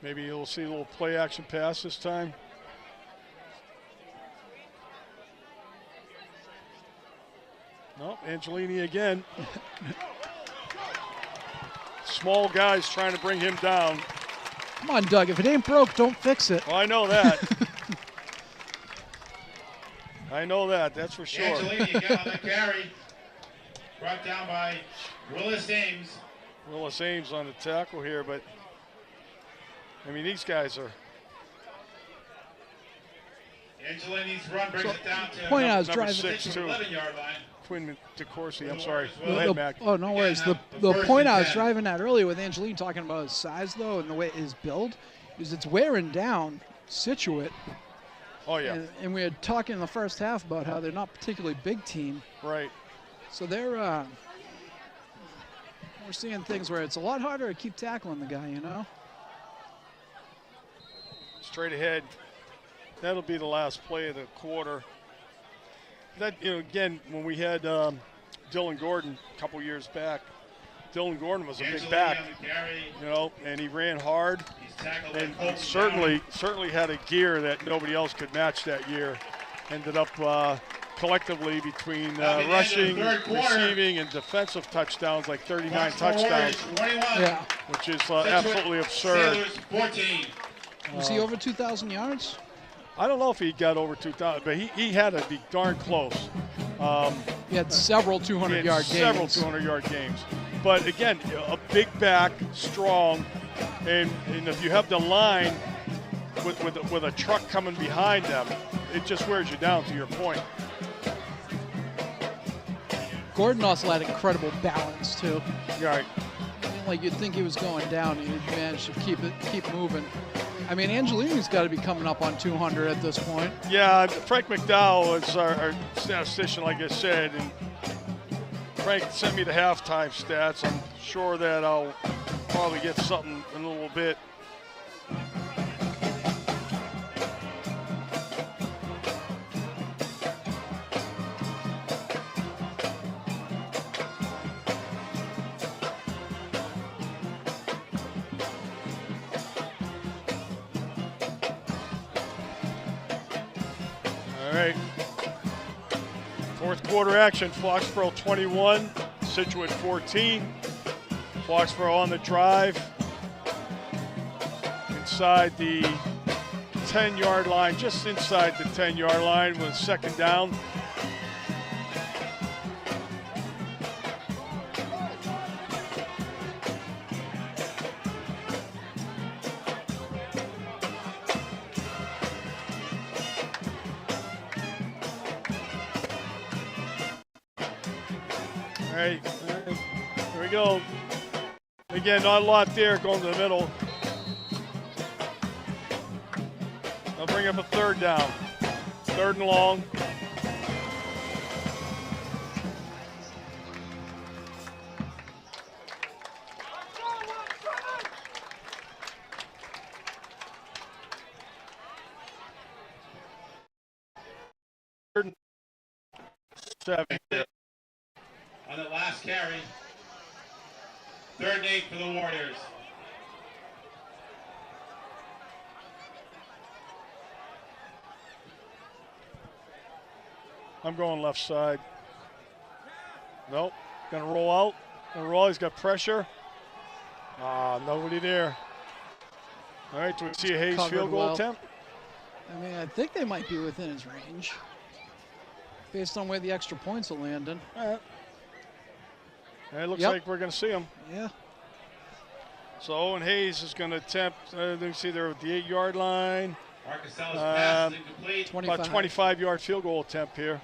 Maybe you'll see a little play action pass this time. No, Angelini again. Small guys trying to bring him down. Come on, Doug. If it ain't broke, don't fix it. Well, I know that. I know that. That's for sure. Angelini got on the carry. Brought down by Willis Ames. Willis Ames on the tackle here, but I mean, these guys are. Angelini's run brings it down to point I was number driving 11-yard line. Quinn DeCourcy, I'm sorry. Go ahead, Mac. Oh, no worries. The point I was driving at earlier with Angelini talking about his size, though, and the way his build, is it's wearing down Scituate. Oh, yeah. And we had talking in the first half about how they're not a particularly big team. Right. So we're seeing things where it's a lot harder to keep tackling the guy, you know? Straight ahead. That'll be the last play of the quarter. That, again, when we had Dylan Gordon a couple years back, Dylan Gordon was a big back, and he ran hard, and certainly had a gear that nobody else could match that year. Ended up collectively between rushing, receiving, and defensive touchdowns, like 39 touchdowns, which is absolutely absurd. Was he over 2,000 yards? I don't know if he got over 2,000, but he had to be darn close. He had several 200-yard games. Several 200-yard games. But again, a big back, strong, and if you have the line with a truck coming behind them, it just wears you down, to your point. Gordon also had incredible balance too. Right. Like you'd think he was going down, and he managed to keep moving. I mean, Angelini's got to be coming up on 200 at this point. Yeah, Frank McDowell is our statistician, like I said, and Frank sent me the halftime stats. I'm sure that I'll probably get something in a little bit. All right. Fourth quarter action, Foxborough 21, Scituate 14. Foxborough on the drive inside the 10-yard line, just inside the 10-yard line with second down. All right, here we go. Again, not a lot there going to the middle. I'll bring up a third down. Third and long. Third and 7. On the last carry. 3rd and 8 for the Warriors. I'm going left side. Nope. Gonna roll out. Gonna roll. He's got pressure. Nobody there. All right, do we see a Hayes Covered field goal well. attempt? I mean, I think they might be within his range based on where the extra points are landing. All right. It looks Yep. like we're gonna see him. Yeah. So Owen Hayes is gonna attempt, you see there at the 8-yard line. Marcus Ellis pass is incomplete. 25. About 25-yard field goal attempt here.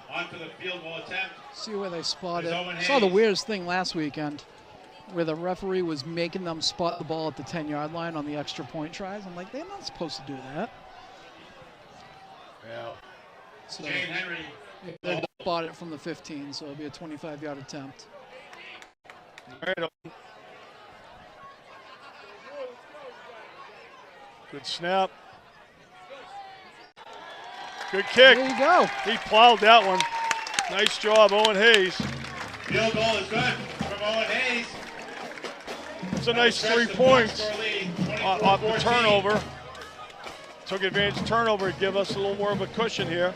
On for the field goal attempt. See where they spotted. There's Owen I saw the Hayes. weirdest thing last weekend where the referee was making them spot the ball at the 10-yard line on the extra point tries. I'm like, they're not supposed to do that. Yeah. So Jane Henry. they spot it from the 15, so it'll be a 25-yard attempt. All right. Good snap. Good kick. There you go. He plowed that one. Nice job, Owen Hayes. Field goal is good from Owen Hayes. It's a nice 3 points off the turnover. Took advantage of turnover to give us a little more of a cushion here.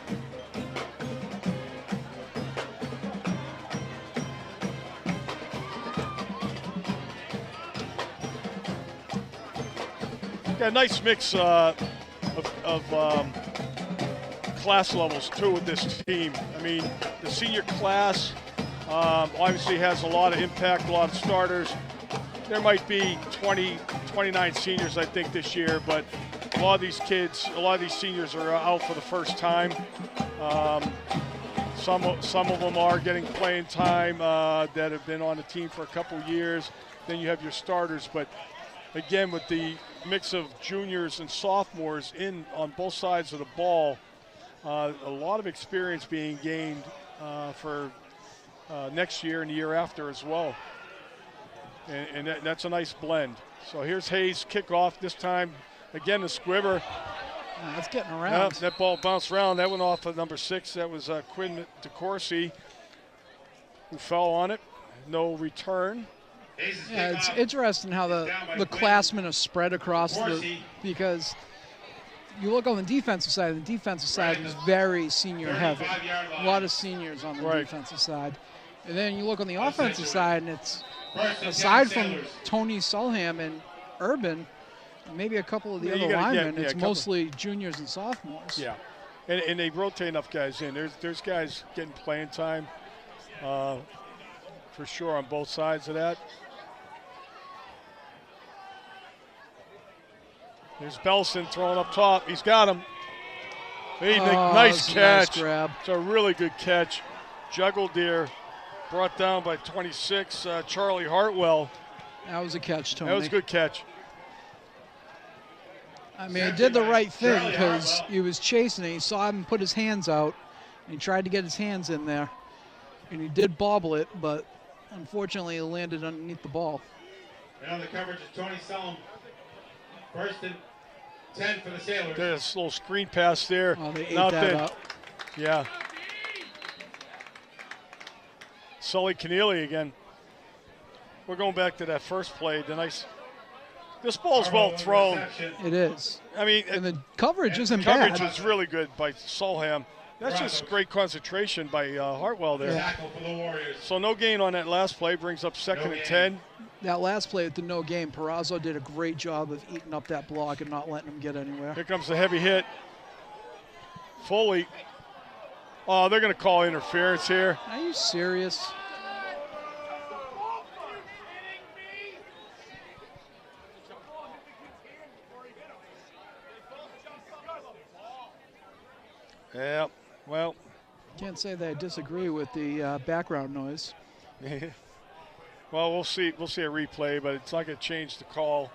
Got a nice mix of class levels too with this team. I mean, the senior class obviously has a lot of impact, a lot of starters. There might be 29 seniors, I think, this year, but a lot of these kids, a lot of these seniors are out for the first time. Some of them are getting playing time that have been on the team for a couple years. Then you have your starters, but again, with the mix of juniors and sophomores in on both sides of the ball, a lot of experience being gained for next year and the year after as well. And that's a nice blend. So here's Hayes' kickoff. This time, again, the squibber. That's getting around. Yeah, that ball bounced around. That went off of number 6. That was Quinn DeCourcy, who fell on it. No return. Yeah, it's interesting how the classmen are spread across because you look on the defensive side. The defensive side is very senior heavy. A lot of seniors on the defensive side. And then you look on the offensive side, and it's aside from Tony Solham and Urban, maybe a couple of the other linemen, it's mostly juniors and sophomores. Yeah, and they rotate enough guys in. There's guys getting playing time for sure on both sides of that. There's Belson throwing up top. He's got him. Nice catch. Nice grab. It's a really good catch. Juggled there. Brought down by 26, Charlie Hartwell. That was a catch, Tony. That was a good catch. I mean, he did the right thing because he was chasing it. He saw him put his hands out, and he tried to get his hands in there. And he did bobble it, but unfortunately, it landed underneath the ball. And on the coverage is Tony Sellum. First and 10 for the Sailors. There's a little screen pass there. Oh, they ate that up. Yeah. Sully Keneally again. We're going back to that first play. This ball's well thrown. It is. I mean, and the coverage isn't coverage bad. was really good by Solham. That's just great concentration by Hartwell there. Yeah. So no gain on that last play, brings up second and 10. That last play at the no game, Perazzo did a great job of eating up that block and not letting him get anywhere. Here comes the heavy hit. Foley. Oh, they're going to call interference here. Are you serious? Yeah, well. Can't say that I disagree with the background noise. Well, we'll see. We'll see a replay, but it's not going to change the call.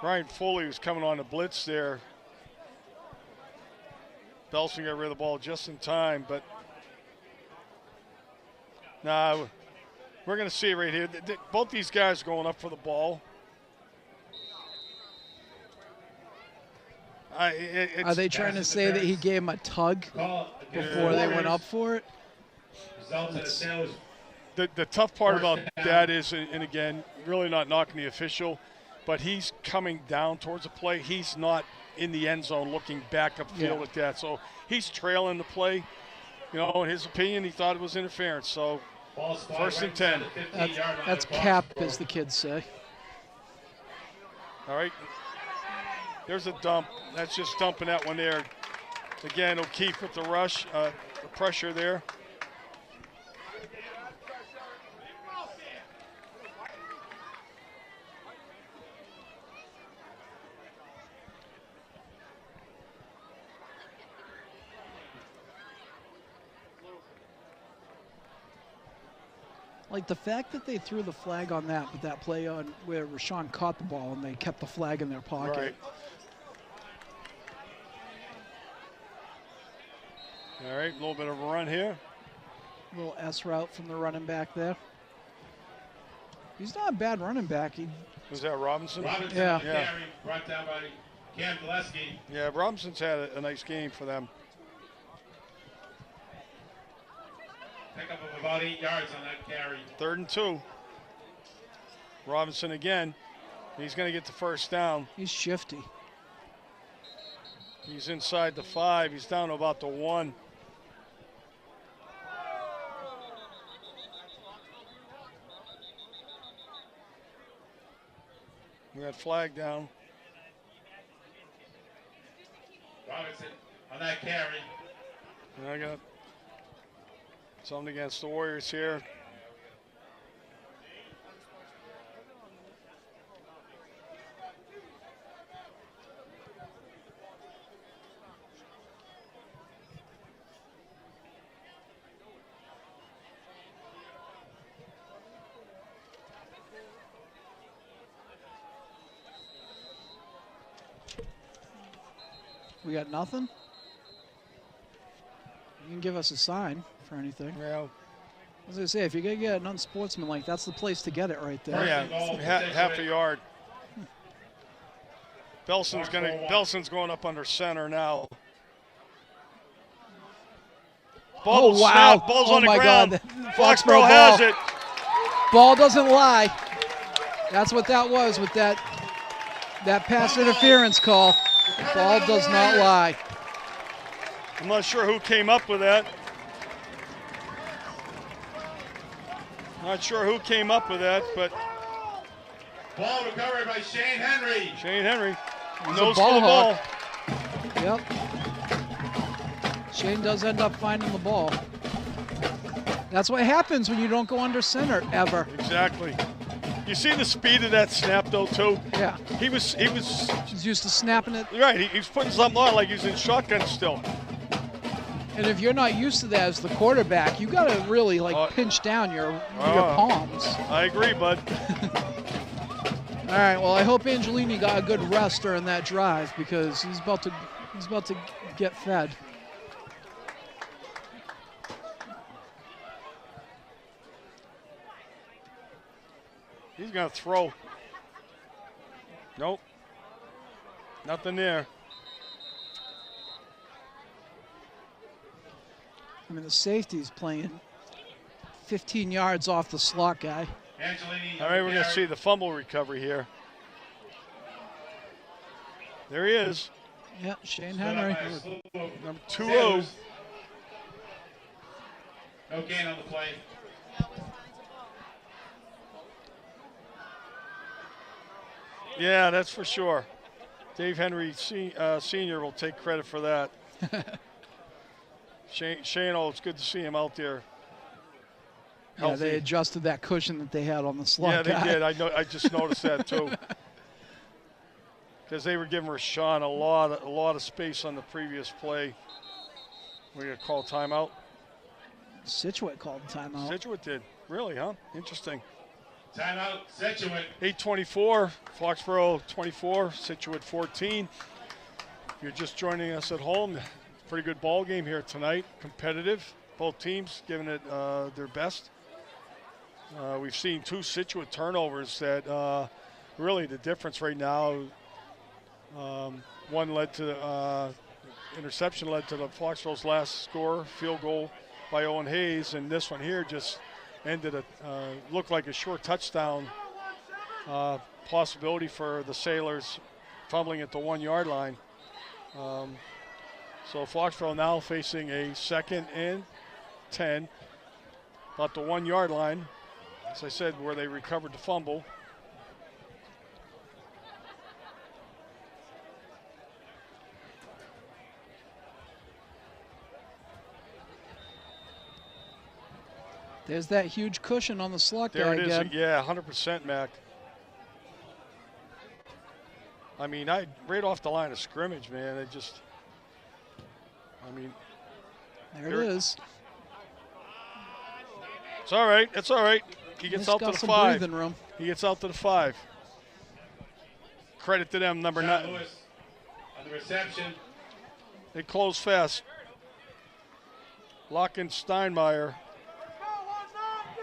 Ryan Foley was coming on the blitz there. Belson got rid of the ball just in time, but nah, we're going to see it right here. Both these guys are going up for the ball. Are they trying to say that he gave him a tug before they went up for it? The tough part about that is, and again, really not knocking the official, but he's coming down towards the play. He's not in the end zone looking back upfield like that. So he's trailing the play. You know, in his opinion, he thought it was interference. So first and 10. That's cap, as the kids say. All right. There's a dump. That's just dumping that one there. Again, O'Keefe with the rush, the pressure there. Like the fact that they threw the flag on that, but that play on where Rashawn caught the ball and they kept the flag in their pocket. Right. All right, a little bit of a run here. A little S route from the running back there. He's not a bad running back. Was that Robinson? Yeah. Carry, brought down by Cam Gillespie. Yeah, Robinson's had a nice game for them. Pickup of about 8 yards on that carry. 3rd and 2. Robinson again. He's going to get the first down. He's shifty. He's inside the 5. He's down to about the 1. We got flag down. Robinson on that carry. And I got something against the Warriors here. We got nothing? You can give us a sign for anything. Yeah. I was going to say, if you're going to get an unsportsmanlike, that's the place to get it right there. Oh, yeah, half a yard. Belson's going up under center now. Ball wow. Snap. Ball's Oh on the my ground. God. Foxborough has it. Ball doesn't lie. That's what that was with that pass interference call. Ball does not lie. I'm not sure who came up with that. Not sure who came up with that, but Ball recovered by Shane Henry. Shane Henry He's knows a ball for the ball. hawk. Yep. Shane does end up finding the ball. That's what happens when you don't go under center ever. Exactly. You see the speed of that snap though too? Yeah. He was He's used to snapping it. right, he was putting something on like he's in shotgun still. And if you're not used to that as the quarterback, you got to really pinch down your palms. I agree, bud. All All right. Well, I hope Angelini got a good rest during that drive because he's about to get fed. He's going to throw. Nope. Nothing there. I mean, the safety's playing 15 yards off the slot guy. All right, we're going to see the fumble recovery here. There he is. Yeah, Shane Henry. Number 2-0. No gain on the play. Yeah, that's for sure. Dave Henry Sr. will take credit for that. Shane, it's good to see him out there. Yeah, Healthy. they adjusted that cushion that they had on the slot Yeah, guy. they did. I just noticed that too. Because they were giving Rashawn a lot of space on the previous play. We're going to call timeout. Scituate called the timeout. Scituate did. Really, huh? Interesting. Timeout, Scituate. 8:24, Foxborough 24, Scituate 14. If you're just joining us at home, pretty good ball game here tonight. Competitive. Both teams giving it their best. We've seen 2 Scituate turnovers that really the difference right now. One led to interception, led to the Foxborough's last score, field goal by Owen Hayes, and this one here just ended looked like a short touchdown possibility for the Sailors, fumbling at the 1-yard line. So Foxborough now facing a 2nd and 10, about the 1-yard line, as I said, where they recovered the fumble. There's that huge cushion on the slot There guy it is. again. Yeah, 100%, Mac. I mean, right off the line of scrimmage, man. There it is. It's all right. It's all right. He gets out to the some 5. breathing room. He gets out to the 5. Credit to them, number 9. Lewis on the reception. They close fast. Locken Steinmeier.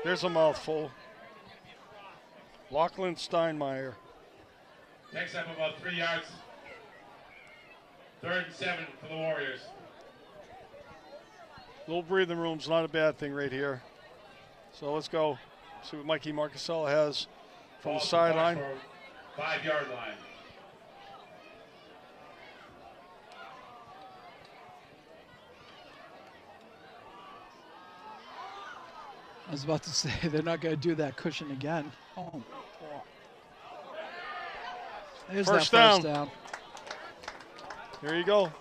There's a mouthful. Lachlan Steinmeier. Takes up about 3 yards. 3rd and 7 for the Warriors. Little breathing room's not a bad thing right here. So let's go see what Mikey Marcasella has from the sideline. 5-yard line. I was about to say they're not going to do that cushion again. Oh. There's First that first down. down. There you go.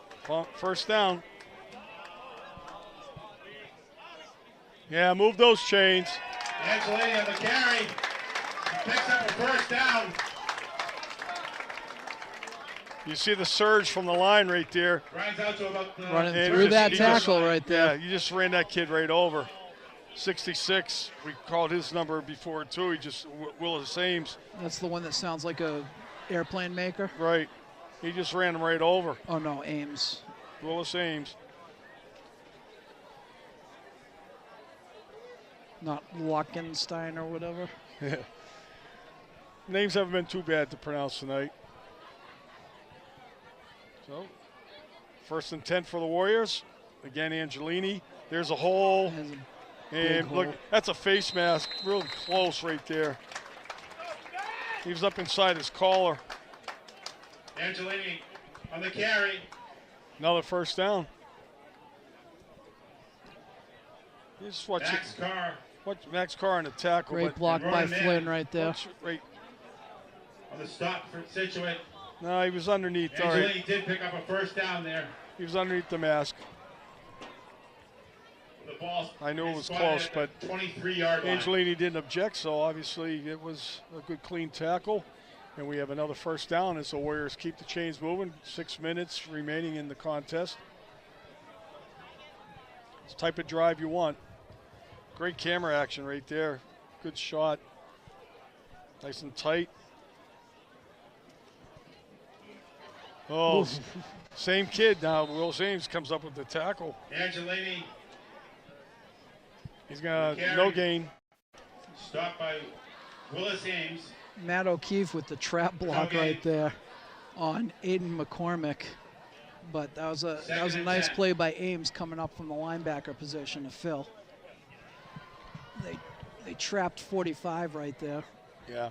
First down. Yeah, move those chains. Angelini on the carry. He picks up a first down. You see the surge from the line right there. Runs out to about Running And through just- that he just- tackle right Yeah, there. you just ran that kid right over. 66. We called his number before too. He just Willis Ames. That's the one that sounds like a airplane maker. Right. He just ran him right over. Oh no, Ames. Willis Ames. Not Lockenstein or whatever. Yeah. Names haven't been too bad to pronounce tonight. So, 1st and 10 for the Warriors. Again, Angelini. There's a hole. Has a And big look, hole. that's a face mask. Really close right there. He was up inside his collar. Angelini on the carry. Another first down. Just watch Max Carr Max Carr in the tackle. Great but block by running in. Flynn right there. Right. on the stop for Scituate. No, he was underneath. All right. Angelini did pick up a first down there. He was underneath the mask. The ball I knew it was spotted close, at but the 23-yard line. Angelini didn't object, so obviously it was a good, clean tackle. And we have another first down as the Warriors keep the chains moving. 6 minutes remaining in the contest. It's the type of drive you want. Great camera action right there. Good shot. Nice and tight. Oh, same kid now. Will James comes up with the tackle. Angelini. He's got no gain. Stopped by Willis Ames. Matt O'Keefe with the trap block right there on Aiden McCormick. But that was a nice play by Ames coming up from the linebacker position to Phil. They trapped 45 right there. Yeah.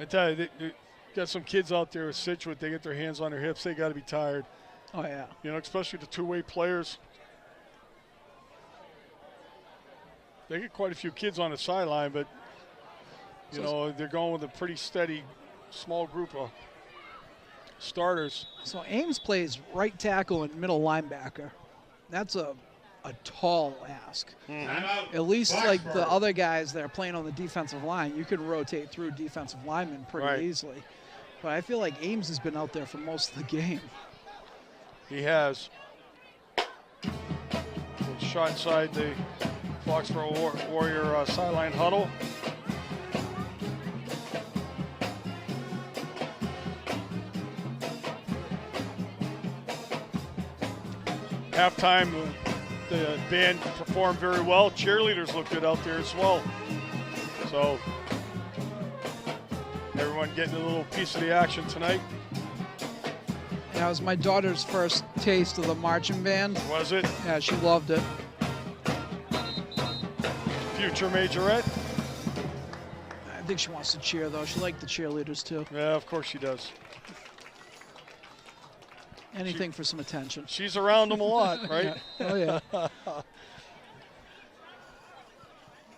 I tell you, they got some kids out there with Scituate. They get their hands on their hips. They got to be tired. Oh, yeah. You know, especially the two-way players. They get quite a few kids on the sideline, but, you know, they're going with a pretty steady, small group of starters. So Ames plays right tackle and middle linebacker. That's a tall ask. At least like the other guys that are playing on the defensive line, you can rotate through defensive linemen pretty easily. But I feel like Ames has been out there for most of the game. He has. Shot inside the Foxborough Warrior sideline huddle. Halftime, the band performed very well. Cheerleaders looked good out there as well. So everyone getting a little piece of the action tonight. That was my daughter's first taste of the marching band. Was it? Yeah, she loved it. Future majorette. I think she wants to cheer, though. She liked the cheerleaders, too. Yeah, of course she does. Anything for some attention. She's around them a lot, right? Yeah. Oh, yeah.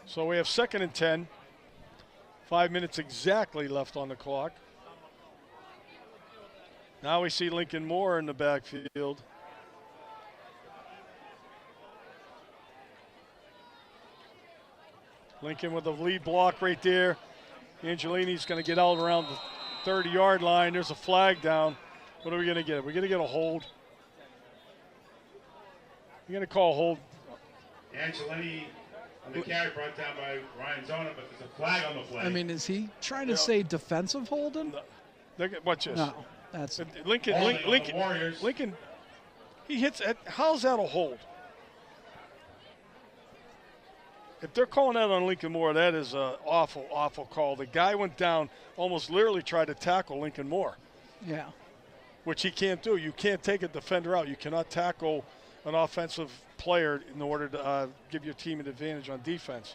So we have 2nd and 10. 5 minutes exactly left on the clock. Now we see Lincoln Moore in the backfield. Lincoln with the lead block right there. Angelini's going to get out around the 30-yard line. There's a flag down. What are we going to get? We're going to get a hold. You're going to call a hold. Angelini on the carry brought down by Ryan Zona, but there's a flag on the play. I mean, is he trying to say defensive holding? Watch this. No, that's Lincoln, he hits. How's that a hold? If they're calling that on Lincoln Moore, that is an awful, awful call. The guy went down, almost literally tried to tackle Lincoln Moore. Yeah. Which he can't do. You can't take a defender out. You cannot tackle an offensive player in order to give your team an advantage on defense.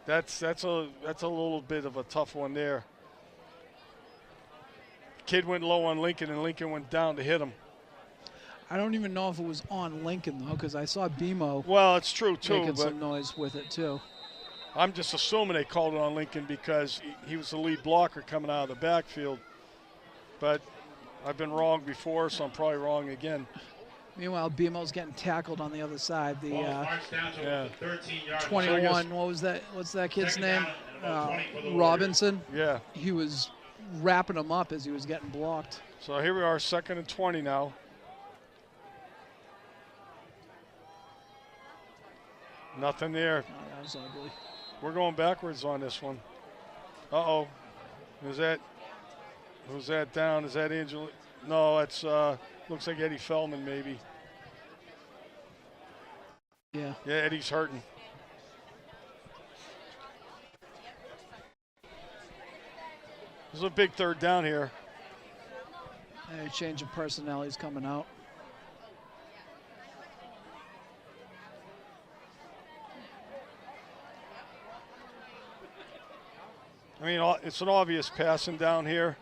That's a little bit of a tough one there. Kid went low on Lincoln, and Lincoln went down to hit him. I don't even know if it was on Lincoln, though, because I saw BMO well, it's true, too, making but some noise with it, too. I'm just assuming they called it on Lincoln because he was the lead blocker coming out of the backfield. But I've been wrong before, so I'm probably wrong again. Meanwhile, BMO's getting tackled on the other side. The 21, what was that? What's that kid's name? Robinson. Yeah. He was wrapping him up as he was getting blocked. So here we are, 2nd and 20 now. Nothing there. Oh, that was ugly. We're going backwards on this one. Uh-oh. Who's that down? Is that Angel? No, that's looks like Eddie Feldman maybe. Yeah. Yeah, Eddie's hurting. This is a big 3rd down here. And a change of personnel. He's coming out. I mean, it's an obvious passing down here.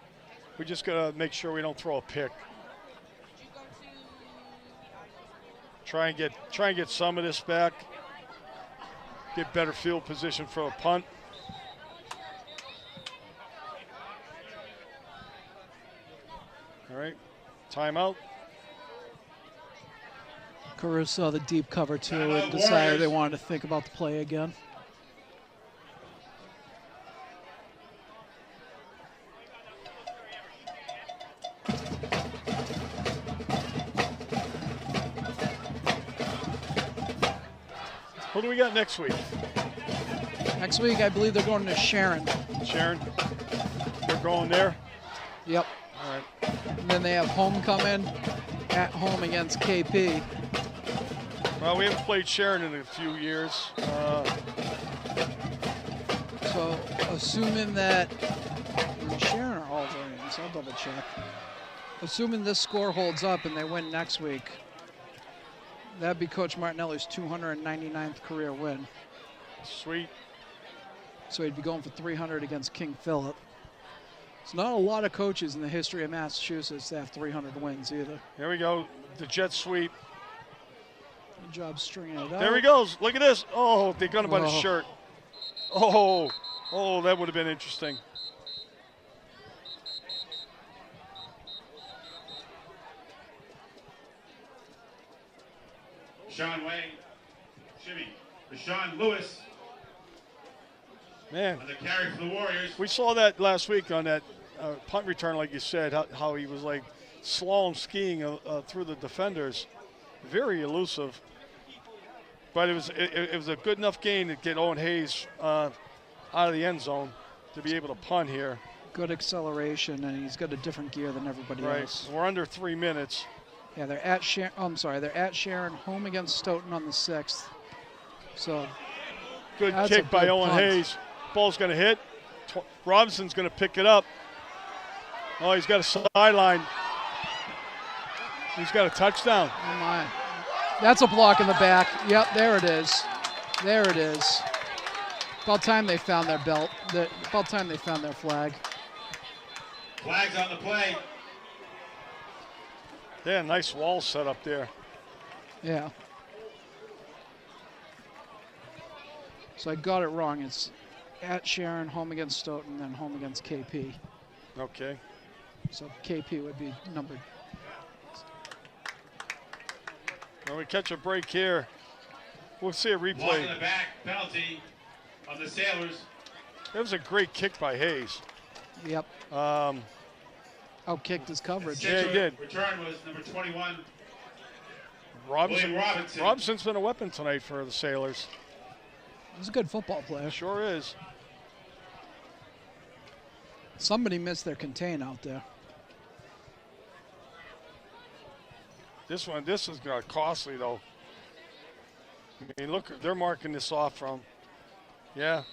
We just got to make sure we don't throw a pick. Try and get some of this back. Get better field position for a punt. All right, timeout. Caruso saw the deep cover too and decided they wanted to think about the play again. Who do we got next week? Next week, I believe they're going to Sharon. Sharon, they're going there. Yep. All right. And then they have homecoming at home against KP. Well, we haven't played Sharon in a few years. So assuming that Sharon are all variants, I'll double check. Assuming this score holds up and they win next week, that'd be Coach Martinelli's 299th career win. Sweet. So he'd be going for 300 against King Philip. It's not a lot of coaches in the history of Massachusetts that have 300 wins either. Here we go. The jet sweep. Good job stringing it out. There he goes. Look at this. Oh, they got him by the Oh. shirt. Oh, that would have been interesting. Sean Wayne, Rashawn Lewis Man, on the carry for the Warriors. we saw that last week on that punt return, like you said, how he was like slalom skiing through the defenders. Very elusive. But it was a good enough gain to get Owen Hayes out of the end zone to be able to punt here. Good acceleration, and he's got a different gear than everybody Right. else. We're under 3 minutes. Yeah, they're at Sharon. Oh, I'm sorry, they're at Sharon, home against Stoughton on the 6th. So Good that's a kick by good Owen punt. Hayes. Ball's going to hit. Robinson's going to pick it up. Oh, he's got a sideline. He's got a touchdown. Oh my. That's a block in the back. Yep, there it is. There it is. About time they found their belt. About time they found their flag. Flags on the play. Yeah, nice wall set up there. Yeah. So I got it wrong. It's at Sharon, home against Stoughton, then home against KP. Okay. So KP would be numbered. When we catch a break here, we'll see a Ball in replay. the back, penalty on the Sailors. That was a great kick by Hayes. Yep. Outkicked his coverage. Yeah, he did. Return was number 21. Robinson. William Robinson. Robinson's been a weapon tonight for the Sailors. He's a good football player. Sure is. Somebody missed their contain out there. This is costly though. I mean, look, they're marking this off from. Yeah.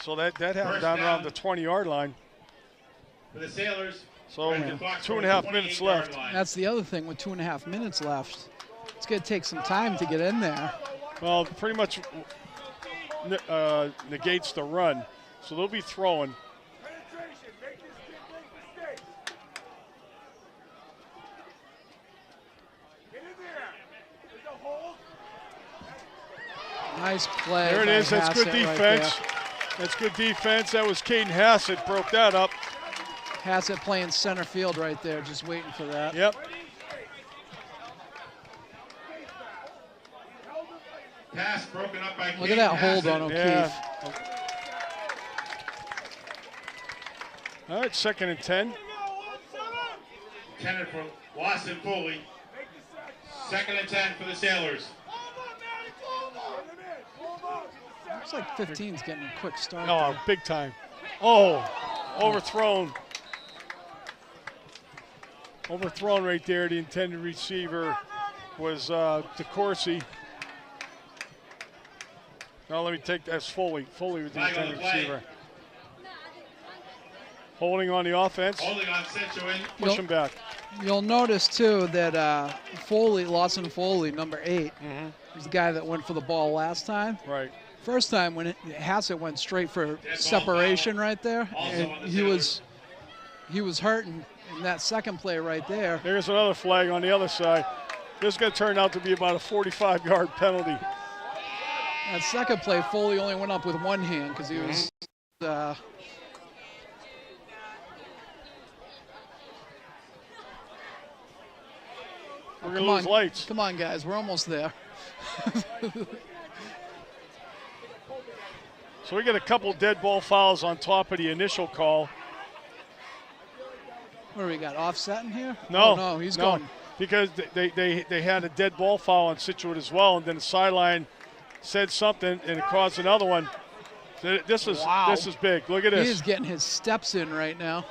So that happened First down around down. the 20-yard line. For the Sailors. So right at the clock 2.5 for the minutes 28-yard left. line. That's the other thing with 2.5 minutes left. It's going to take some time to get in there. Well, pretty much negates the run. So they'll be throwing. Penetration. Make this kid make mistakes. Get in there. There's a hold. Nice play. There it by is. That's good Hassett right defense. there. That's good defense. That was Caden Hassett broke that up. Hassett playing center field right there, just waiting for that. Yep. Pass broken up by Look at that hold on O'Keefe. Yeah. All right, 2nd and 10. Intended for Lawson Foley. 2nd and 10 for the Sailors. Looks like 15's getting a quick start. Oh, there. big time. Oh, overthrown. Overthrown right there. The intended receiver was DeCourcy. Now let me take that as Foley. Foley was the Flag on intended the play. receiver. Holding on the offense. Holding on Scituate. Push him back. You'll notice too that Lawson Foley, number 8, is the guy that went for the ball last time. Right. First time when Hassett went straight for ball separation foul. right there, Also and on the he was hurting in that second play right there. There's another flag on the other side. This is going to turn out to be about a 45-yard penalty. That second play, Foley only went up with one hand because he was. We're going to lose lights. Come on, guys, we're almost there. So we get a couple dead ball fouls on top of the initial call. What do we got? Offset in here? No, Oh, no, he's going. Because they had a dead ball foul on Scituate as well, and then the sideline said something, and it caused another one. This is Wow. this is big. Look at this. He is getting his steps in right now.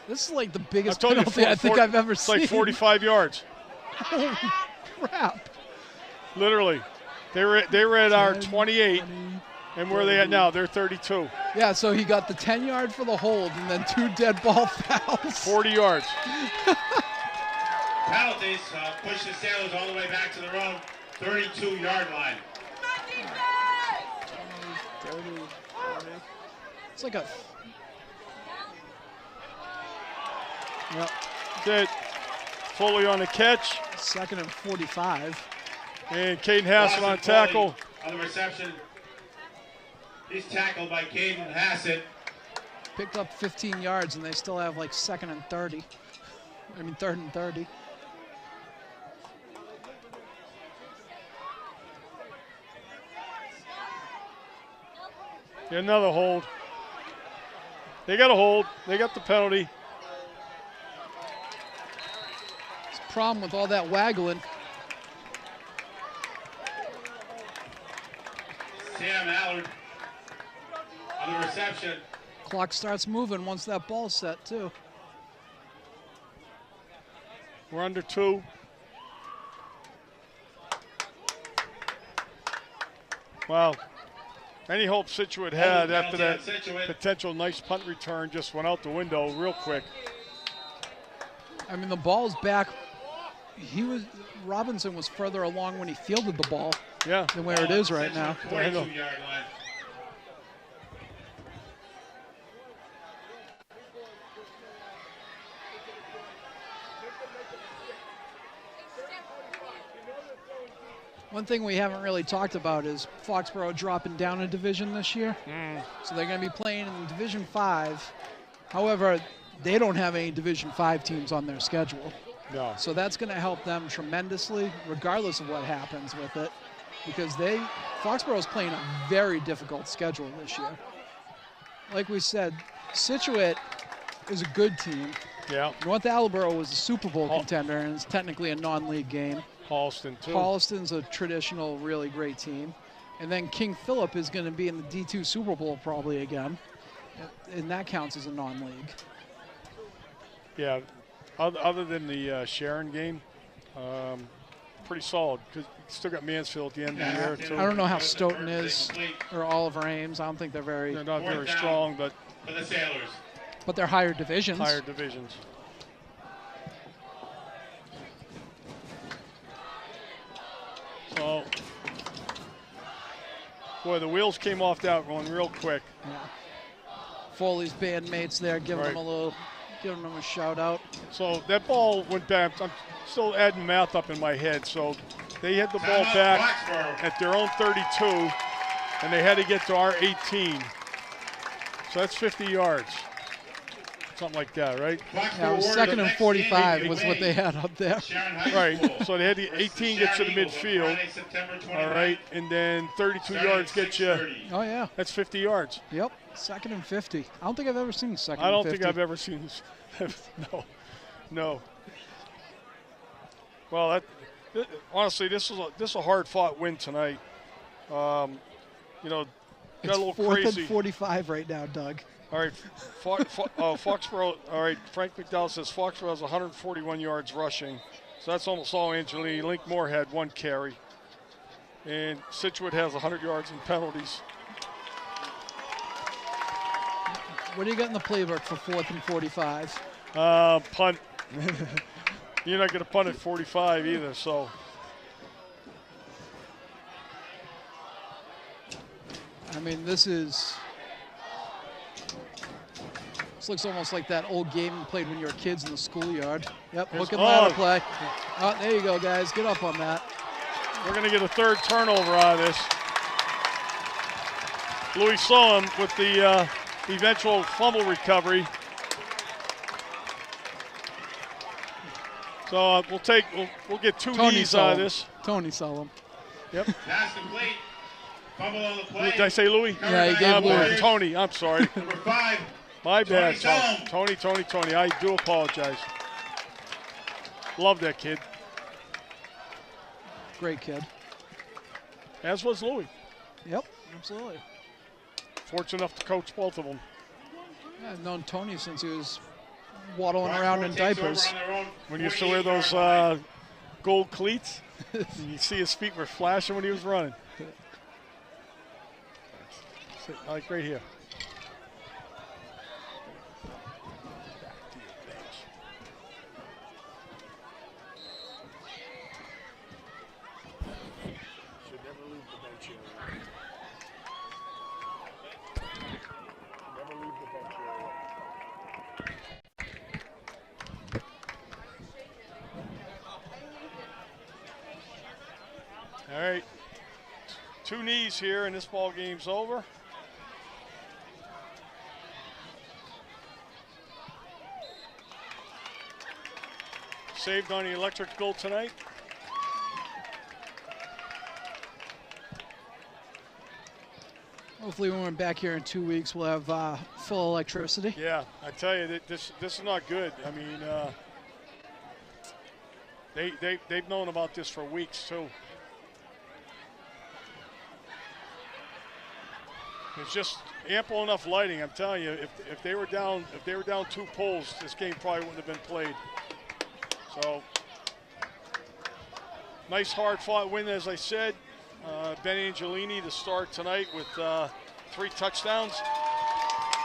This is like the biggest I told you, penalty I think I've ever it's seen. like 45 yards. Holy crap. Literally. They were at our 10, 28, 20. and where are they at now? They're 32. Yeah, so he got the 10-yard for the hold and then 2 dead ball fouls. 40 yards. Penalties push the Sailors all the way back to their own 32-yard line. It's like a... Yep, That's it. Foley on the catch. 2nd and 45. And Caden Hassett on tackle. On the reception. He's tackled by Caden Hassett. Picked up 15 yards and they still have like 2nd and 30. I mean 3rd and 30. Another hold. They got a hold. They got the penalty. Problem with all that waggling. Sam Allard on the reception. Clock starts moving once that ball's set too. We're under 2. Wow. Any hope Scituate had after that potential nice punt return just went out the window real quick. I mean, the ball's back. Robinson was further along when he fielded the ball Yeah. than where it is right now. 42-yard line. One thing we haven't really talked about is Foxborough dropping down a division this year. So they're going to be playing in Division 5. However, they don't have any Division 5 teams on their schedule. No. So that's going to help them tremendously, regardless of what happens with it, because Foxborough is playing a very difficult schedule this year. Like we said, Scituate is a good team. Yeah. North Attleboro was a Super Bowl contender, and it's technically a non-league game. Halston, too. Holliston's a traditional, really great team. And then King Philip is going to be in the D2 Super Bowl probably again, and that counts as a non-league. Yeah. Other than the Sharon game, pretty solid. Because you still got Mansfield at the end of the year, too. I don't know how Stoughton is or Oliver Ames. I don't think they're very... They're not very strong, but For the Sailors. But they're higher divisions. higher divisions. So, boy, the wheels came off that one real quick. Yeah. Foley's bandmates there giving them a shout out. So that ball went back. I'm still adding math up in my head. So they had the ball back at their own 32, and they had to get to our 18. So that's 50 yards. Something like that, right? Yeah, it was 2nd and 45 was what they had up there. Right. So they had the 18 get to the midfield. All right. And then 32 yards get you. Oh, yeah. That's 50 yards. Yep. 2nd and 50. I don't think I've ever seen 2nd and 50. I don't think I've ever seen this. No. Well, honestly, this is a hard-fought win tonight. Got a It's little 4th crazy. and 45 right now, Doug. All right, Foxborough. All right, Frank McDowell says Foxborough has 141 yards rushing, so that's almost all Angelini. Link Moore had 1 carry, and Scituate has 100 yards in penalties. What do you got in the playbook for 4th and 45? Punt. You're not going to punt at 45 either, so. I mean, this looks almost like that old game you played when you were kids in the schoolyard. Yep, hook and ladder play. Oh, there you go, guys. Get up on that. We're going to get a 3rd turnover out of this. Louis Sohn with the eventual fumble recovery. So we'll get 2 knees out of this. Tony Sullivan. Yep. Pass complete. Fumble on the play. Did I say Louis? Yeah, he gave Louis. Tony, I'm sorry. Number 5. My bad. Tony Tony. I do apologize. Love that kid. Great kid. As was Louis. Yep, absolutely. Fortunate enough to coach both of them. I've known Tony since he was waddling around in diapers. When he used to wear those gold cleats, you see his feet were flashing when he was running. Like right here. Should never leave the bench area. Never leave the bench area. All right. 2 knees here, and this ball game's over. Saved on the electric goal tonight. Hopefully when we're back here in 2 weeks, we'll have full electricity. Yeah, I tell you, this is not good. I mean, they've known about this for weeks too. It's just ample enough lighting. I'm telling you, if they were down 2 poles, this game probably wouldn't have been played. So, nice hard-fought win, as I said. Ben Angelini to start tonight with 3 touchdowns.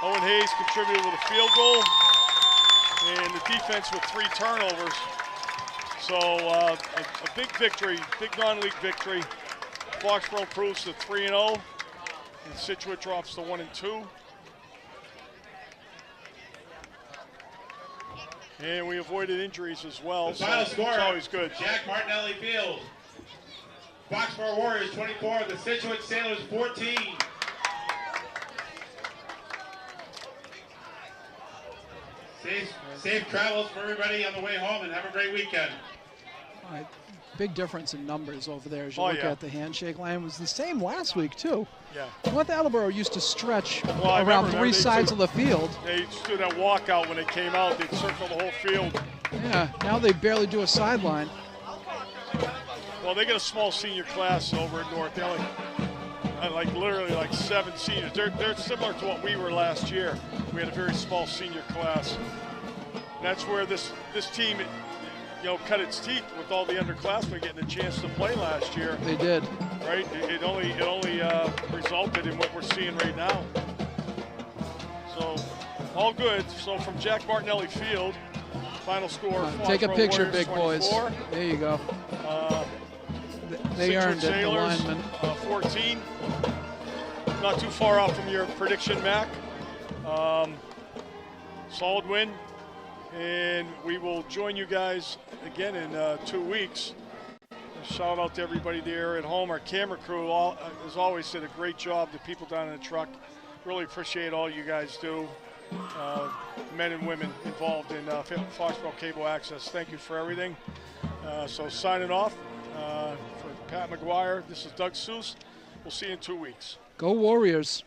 Owen Hayes contributed with a field goal, and the defense with 3 turnovers. So a big victory, big non-league victory. Foxborough improves to 3-0, and Scituate drops to 1-2. And we avoided injuries as well. The final score, it's always good. Jack Martinelli Field. Foxborough Warriors 24, the Scituate Sailors 14. Safe travels for everybody on the way home, and have a great weekend. All right. Big difference in numbers over there as you Oh, look yeah. at the handshake line. It was the same last week, too. Yeah. North Attleboro used to stretch I around remember 3 sides they of the field. They used to do that walkout when they came out. They'd circle the whole field. Yeah, now they barely do a sideline. Well, they get a small senior class over at North. They're like literally like 7 seniors. They're similar to what we were last year. We had a very small senior class. And that's where this team, cut its teeth with all the underclassmen getting a chance to play last year. They did. Right? It only resulted in what we're seeing right now. So, all good. So from Jack Martinelli Field, final score. Take a Foxborough picture, Warriors big boys. 24. There you go. They Scituate earned it, the Sailors, linemen. 14. Not too far off from your prediction, Mac. Solid win. And we will join you guys again in 2 weeks. Shout out to everybody there at home. Our camera crew, as always, did a great job. The people down in the truck. Really appreciate all you guys do. Men and women involved in Foxborough Cable Access. Thank you for everything. So signing off for Pat McGuire, this is Doug Seuss. We'll see you in 2 weeks. Go Warriors.